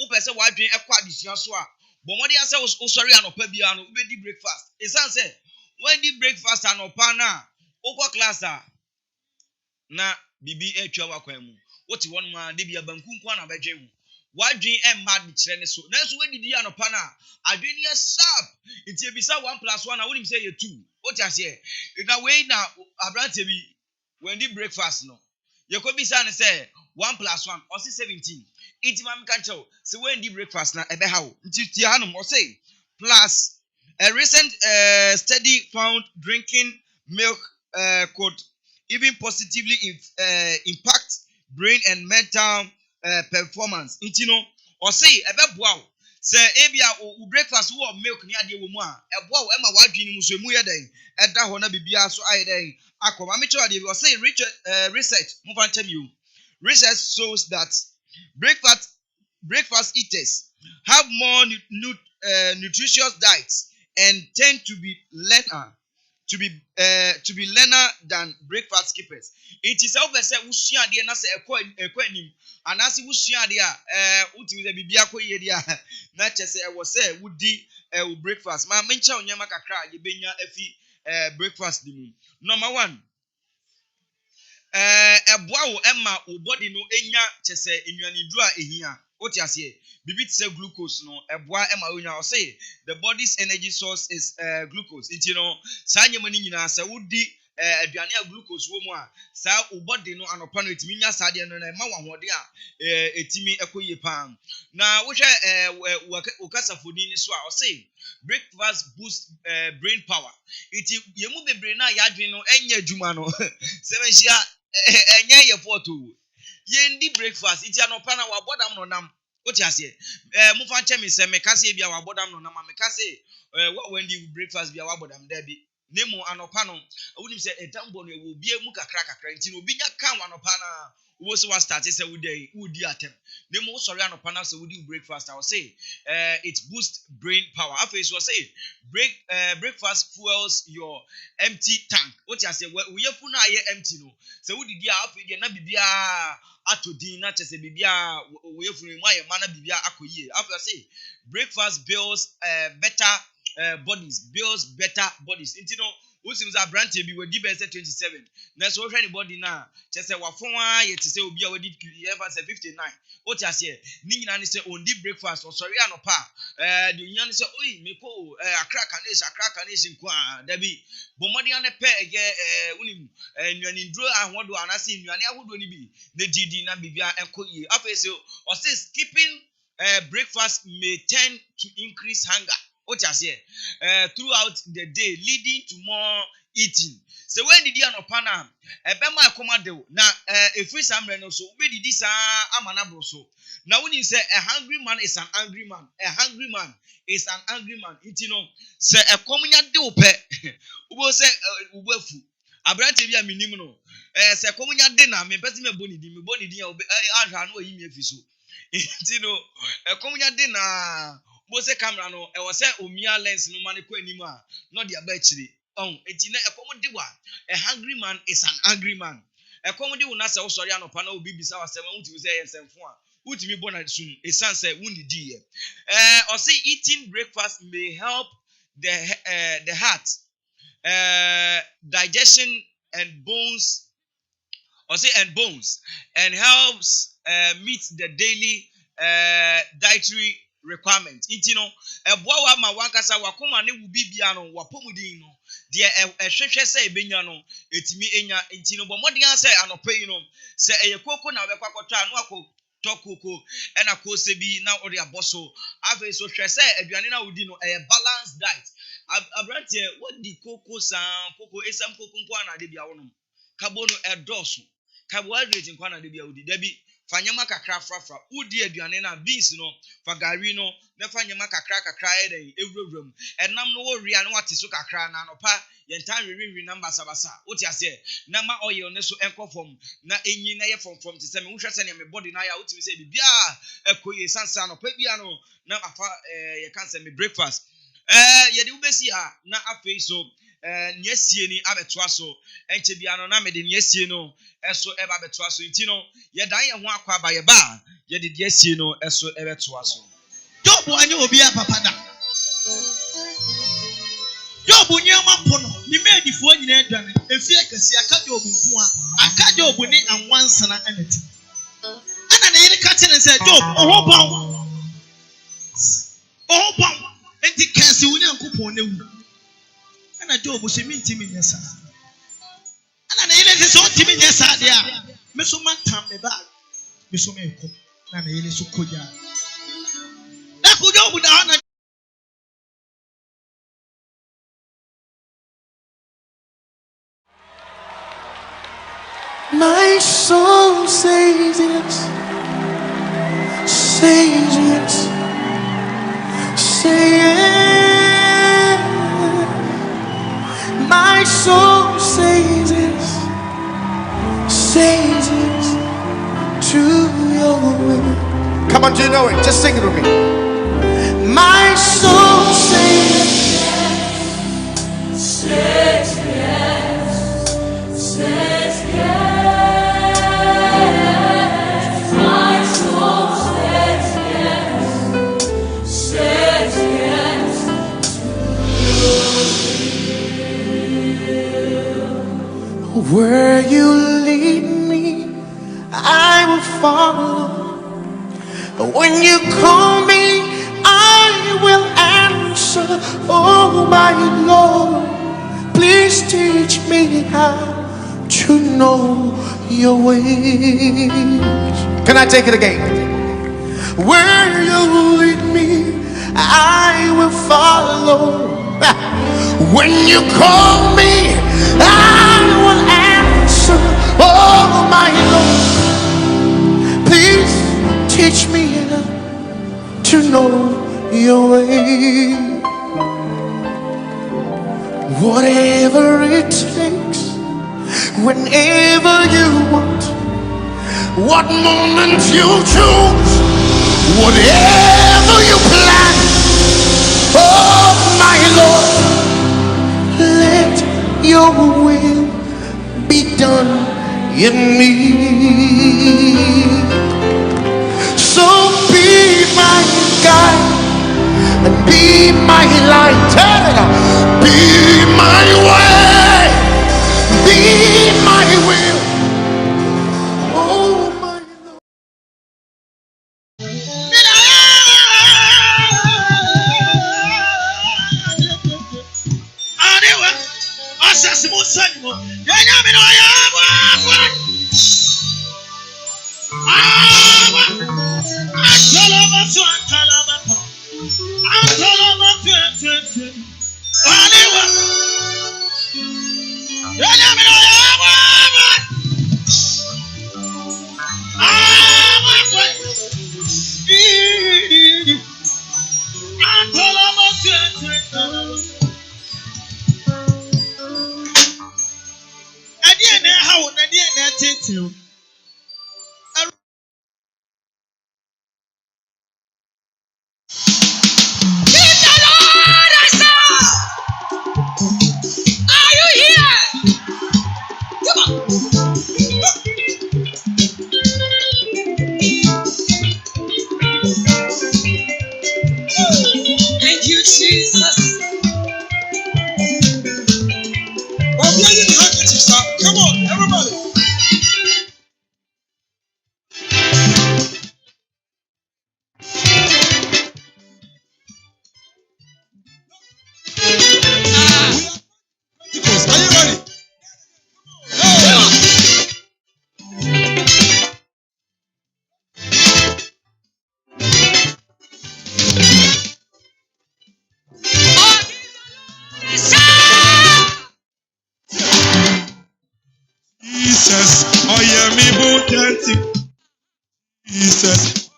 Speaker 5: upese wadwen ekwa adisua so a. Bomodi ase o sorry anopa bia no ube di breakfast. Esan se when di breakfast anopa na okwa class na bibi etwa wakwan mu. Woti won ma de bia bankunku na bedwen mu. Wadwen emma di kire ne so nanso wadidi anopa na adwen ye sharp nti ebisa 1+1 na wonim say ye 2 what you say na we na abrante bi when di breakfast no ye ko bisa ne say 1+1 or 17 iti mam kan chew say when di breakfast na ebe hawo nti ti hanom o say plus a recent study found drinking milk could even positively impact brain and mental performance. Intino or say ebe boa say ebia o breakfast wo milk ni ade wo mu a eboa wo ema wadwini mu so emu ye den eda ho na bibia so aye den akoma me chwa de bi o say research mo fan cham you research shows that breakfast eaters have more nutritious diets and tend to be learner than breakfast skippers. It is obviously usua de na se ekwa anim anase wusua de a uti we bibia koye de a na chese e wo se wudi breakfast ma mencha onyama kakra ye benya afi breakfast dimu. Number 1 eboa wo emma wo body no enya chese enwanidru a ehia oti ase bibi tse glucose no eboa emma onya o say the body's energy source is glucose. It you know sanyema ni nyina se wudi aduane a glucose wo mu a sa wo body no anopa no etimi nya sa de no na ma wahode a etimi ekoye pam na wo hwe ukasafoni ni so a o say breakfast boost brain power. It yemu bebre na ya adwen no enya adwuma no se menhia enya ye photo yendi breakfast iti anopa na wabodam no nam oti ase mu fa nche me se me kase bia wabodam no nam me kase when the breakfast bia wabodam da bi nemu anopa no wonim se etambo no wo bia mu kakra nti no obi nya kan anopa na wo se wa start se wudi atem nemu sorry anopa na se wudi breakfast I will say it boosts brain power after so say breakfast fuels your empty tank oti ase wo yefu na aye empty no se wudi dia after dia na bibia atodin na chese bibia wo yefu mu aye mana bibia akoyie after say breakfast builds better bodies into no usims a branch bi we di be 27 na so hwe ni body na chese wafon a ye te se obi a we di ever say 59 o ti ase ni nyina ni se on di breakfast o sorry anopa de nyina ni se oi meko akra kanesi nko a da bi bomodi ane pe ye unim nnuani ndro ahodo anase nnuani ahodo ni bi na didi na bibia enko ye afa se o say skipping breakfast may tend to increase hunger. What you say? Throughout the day, leading to more eating. So when did you know pana? Bema komade na if we samre no so we did this amana broso. Now when you say a hungry man is an angry man, a hungry man is an angry man. It you know say a komunya de ope. Ubo say ubefu. Abrante bia minim no. Say komunya de na me pese me boni di obe ahwa no yi me afiso. It you know a komunya de na Bose camera no e was say omia lens no man ko anim a no de aba chiri enti na ekomode wa a hungry man is an angry man ekomode wo na say wo sori anopa na obi bisa wa say wuti say yensemfo a wutimi bona sum esan say wunidi ye or say eating breakfast may help the heart digestion and bones and helps meet the daily dietary requirement. Intino eboa wa ma wankasa wakoma ne wo bibia no wapomudin no de ehwehwe say ebenya no etimi enya intino bomodin ase anopai no se eyekoko na obekwa kwotwa no tokoko ena ko se bi na ode aboso afi so hwe se aduane na wodi no balanced diet abrante what di koko esam koko nko na de bia wonom carbono edoso carbohydrate nko na de bia wodi dabi fanyama kakra frafra wodi aduane na beans no fagari no na fanyama kakra eden ewurawuram enam no wo ria no wate so kakra na no pa yentan wiwi number sabasa woti ase na ma oil ne so enko form na enyi na ye from te se me wohwe se ne me body na ya woti se bibia ekoye sansa no pa bia no na afa ye kan se me breakfast ye de ubesi a na afei so nyasie ni abetoa so enche bia no na me de nyasie no eso eba betoa so nti no ye dan ye ho akwa ba ye ba ye de nyasie no eso ebetoa so
Speaker 16: Job anye obi a papa da Job nyama pono ni medifo nyina aduane efi akasi aka Job nko a aka Job ni anwansana anati ana na yiri ka tene se Job oho bon enti kasi wunya nkopon na wu ana Job se minti minyesa ana na yiri se o timi nyesa de a me so mantam me bag me so me ko na na yiri so koja na ko Job da ana.
Speaker 15: My soul says yes, says yes, say yes. My soul says yes, says yes to your will. Come on, do you know it? Just sing it with me. My soul says yes, says yes, says yes. Where you lead me, I will follow. When you call me, I will answer. Oh my Lord, please teach me how to know your ways. Can I take it again? Where you lead me, I will follow. When you call me, I will answer. Oh my Lord, please teach me to know your way. Whatever it takes, whenever you want, what moment you choose, whatever you plan. Oh my Lord, let your will be done in me. So be my guide and be my light, be my way, be my will. Oh my Lord.
Speaker 16: Thank you, Jesus. Come on, everybody. Are you ready? Hey.
Speaker 17: Jesus, oh yeah, me booty, Jesus.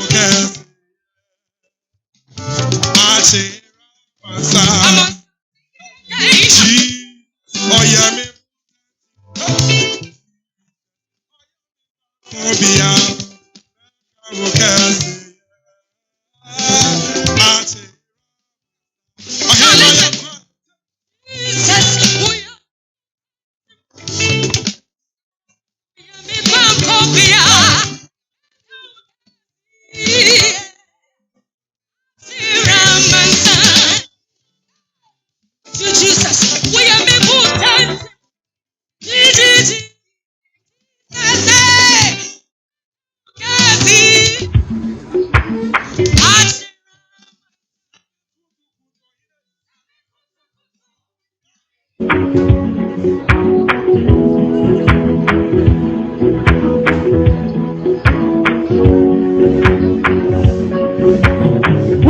Speaker 17: Okay, I say, oh yeah, me phobia, okay, I say, oh yeah,
Speaker 4: Jesus, we are me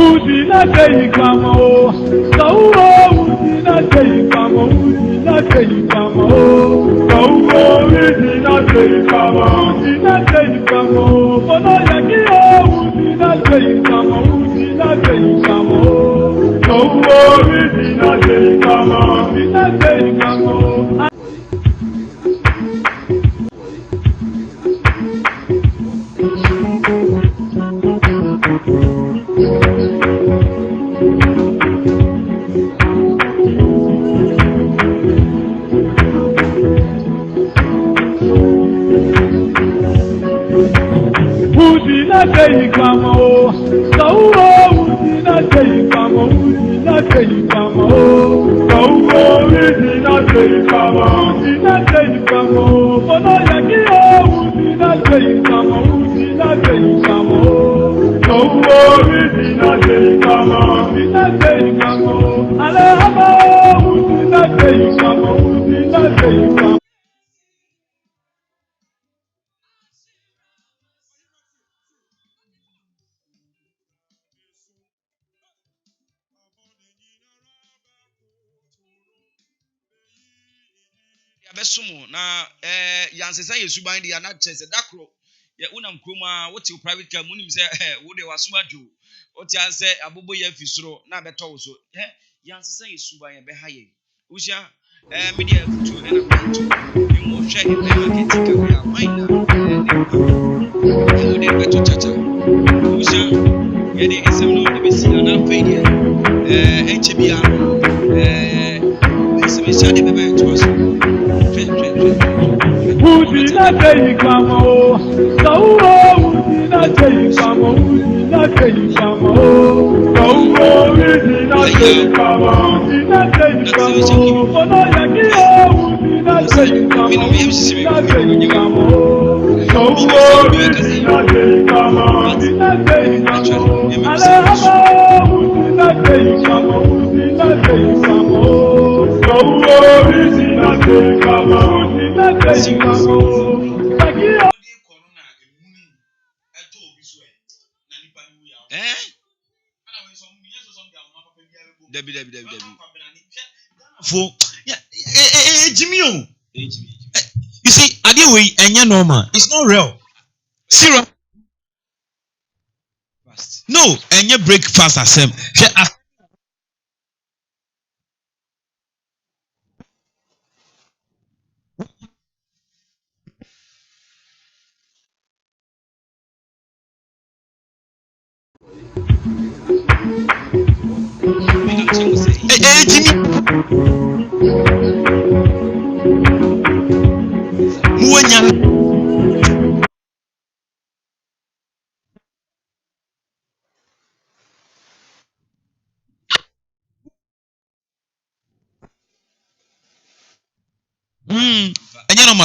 Speaker 18: Udina Kamo, Sauro, Udina Kamo, Udina Kamo, Sauro, Udina Kamo, Udina Kamo, Bonayakio, Udina Kamo, Udina Kamo, Sauro, Udina Kamo, Udina Kamo. Udina Kamo, Sauro, Udina Kamo, Udina Kamo, Sauro, Udina Kamo, Udina Kamo, Bonayakio, Udina Kamo, Udina Kamo, Sauro, Udina Kamo, Udina Kamo, Alehama, Udina Kamo, Udina Kamo.
Speaker 5: Yabesumu na yansesa yesuban de ana chese dakro ye unam kroma wote private car munim se wo de wasuma dwo wote anse abobo ye fisuro na beto wo so yansesa yesuban ye be haye usia media futu ena mento emu hwe e be market ka we a wine na wo de beto chacha usia ye de esem no de besi ana fe de HBA esem de be to so
Speaker 18: Udina Kamo, Sauro, Udina Kamo, Udina Kamo, Sauro, Udina Kamo, Udina Kamo, Bonayakio, Udina Kamo, Udina Kamo, Sauro, Udina Kamo, Udina Kamo, Alehama, Udina Kamo, Udina Kamo, Sauro, Udina Kamo.
Speaker 5: Debi.
Speaker 16: For Jimmy. You see, I did we and normal. It's not real. Zero. No, and you break fast as him.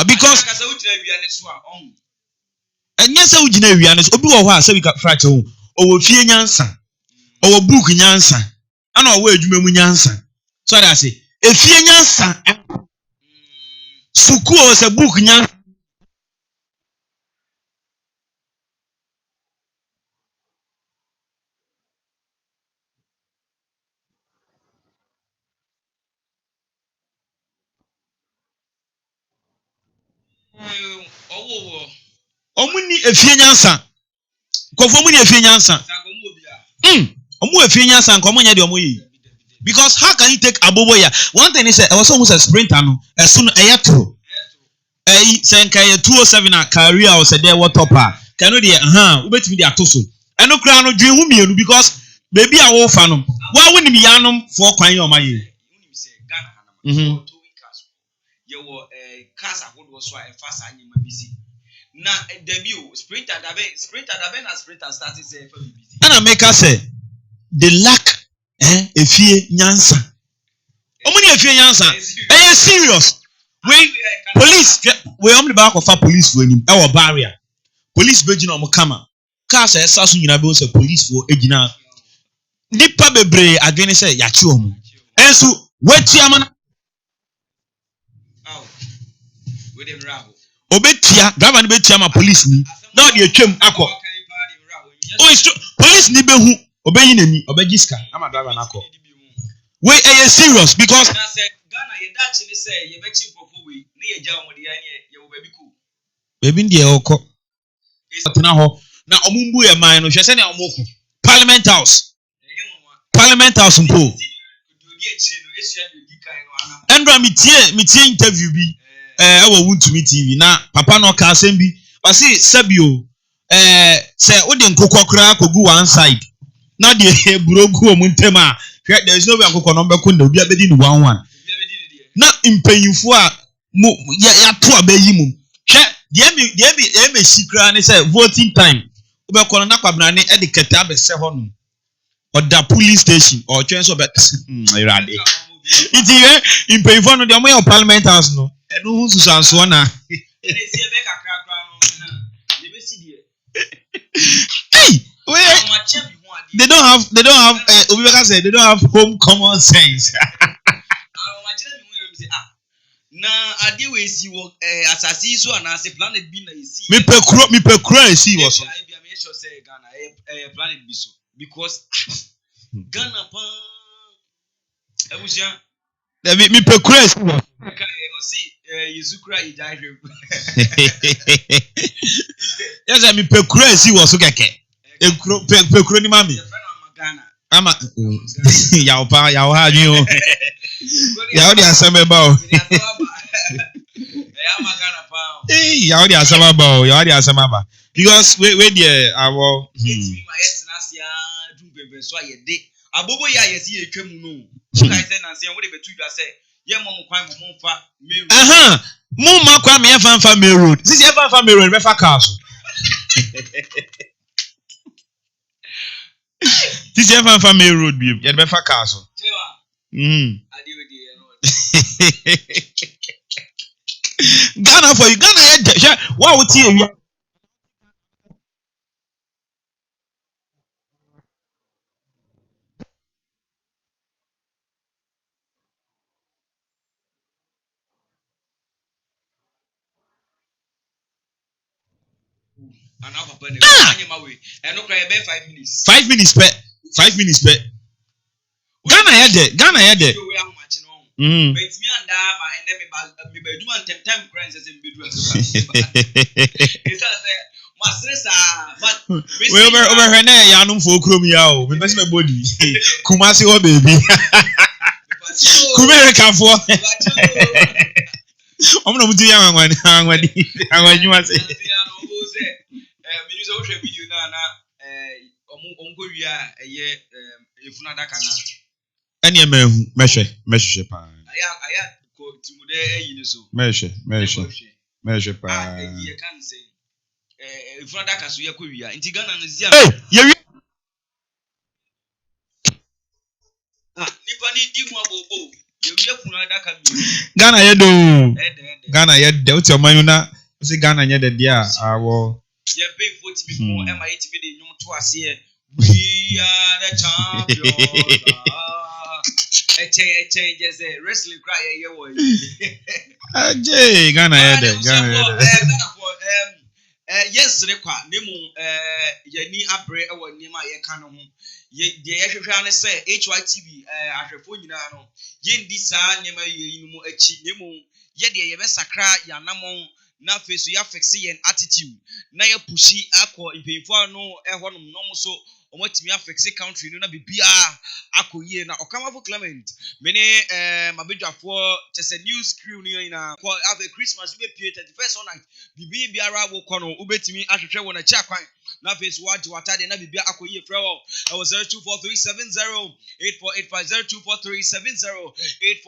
Speaker 16: Because and yes, I would know we are obi wo ha say we ka fracture o wo fie nyansa o wo book nyansa ana o wo adwuma mu nyansa so that say e fie nyansa suku o say book nyansa
Speaker 19: Omuni efie nyansa. Kofo muni efie nyansa. Omu efie nyansa nko omunye de omu yi. Because how can you take abobo ya? One thing is I was almost a sprinter no. Soon ayatro. Senka 207 a career or say there what topper. Kanu de ubetimi de atoso. Eno kra no dwen hu mienu because baby a wo fa no. Wa woni mi yanom for kwan ye o maye.
Speaker 5: You were a casa would was so a fast animal busy. Now, debut sprinter, and sprinter started saying for busy.
Speaker 19: And I make us say, the lack a fear nyansa. How many of you nyansa? Are you serious? When police, we only back of our police when our barrier. Police begging on Mokama. Cars are assassin in a police for Egina. Nipa bebre again say Yachum. And so, wait, Yaman. Obetia, government betia ma police ni. Now the chem akọ. Oh, it's true. Police ni behu. Obeyi nani, obegiska. Ama driver na akọ. We are serious because
Speaker 5: Ghana ye dachi ni say ye bechi popo we ni ye ja omodi ya ye wo baby ku.
Speaker 19: Baby ndi e okọ. Atena ho. Na omumbu e man no hwe se na omoku. Parliament House. Parliament House mpo. Endra mitie interview bi. Ewo Wuntumi TV na papa no ka asem bi o se sabio say wo de nkokọ kra kogu one side na de burogu o muntem a there is no way nkokọ no mbeko na obi abedi ni 11 na impanyimfo a ya to abayi mum hwe de me sikra ne say voting time obekọ no na kwabna ne e de keta abese ho no oda police station or twenso bet irade iti impanyimfo no de mo ya Parliament House no enu hu susanso na hey they don't have Obibeka said they don't have home common sense
Speaker 5: na ade we si wo asasi so na se planet bi na isi
Speaker 19: me pekro isi wo so
Speaker 5: I be sure say Ghana planet bi so because Ghana pa ebusia
Speaker 19: me pekro isi wo
Speaker 5: Yezukra ijahwe.
Speaker 19: Yes, I mean pekura si wo so keke. Pekura ni mami. Ama ya opa ya ha ni o. Ya o di aseme ba o.
Speaker 5: Ya magana pa.
Speaker 19: Ya o di aseme ba o. Ya o di aseme ba. Because we there our
Speaker 5: so ayede. Abobo ya yesi etwam no. Kai say na say wo de betu dwa say ye mom kwan mom fa main
Speaker 19: road. Mum ma kwa me fa main road. This is fa main road be fa car so. This is fa main road be ye be fa car so.
Speaker 5: Ade we dey
Speaker 19: Ghana for you Ghana ye wa wo tie wi.
Speaker 5: and now papa na way and no cry be 5 minutes
Speaker 19: 5 minutes pe Ghana ye de
Speaker 5: but me and ma and me be do an time cry say me do it say ma stress but
Speaker 19: we over na ya no fo krom ya o me pese me body Kumasi o baby Kumere fo omo mutu ya anwadi say
Speaker 5: so share video na ongo wia eye efuna daka na
Speaker 19: ene emehu mehwe pa
Speaker 5: aya ko timude eyi ne so
Speaker 19: mehwe pa
Speaker 5: ye kan say efuna daka so ye ko wia nti Ghana no zia
Speaker 19: ye wi
Speaker 5: nipa ni di mu abobo ye wi efuna daka mi
Speaker 19: Ghana ye de uti omanu na say Ghana ye de dia awo
Speaker 5: ye pay vote before am I to be the nyum to ase we are the champions just a wrestling cry ye wo
Speaker 19: Ghana ye de
Speaker 5: yes rekwa nemu ye ni abre e wo nima ye ka no ho ye de ye hwehwa ne say HYTV ahwefo nyina no ye ndi saa nima ye yinumu achi nemu ye de ye be sakra ya namon na face ya fix yen attitude na ya pushi akọ impemfo no ehonum no so omotimi afexe country no na bibia akoyie na Okamafo Clement many mabedwafo chese news crew ni na have a Christmas we pay 31st night bibi biara wo kono ubetimi ahwehwe wona cha kwan na face what watade na bibia akoyie frewo 0243708485 02437084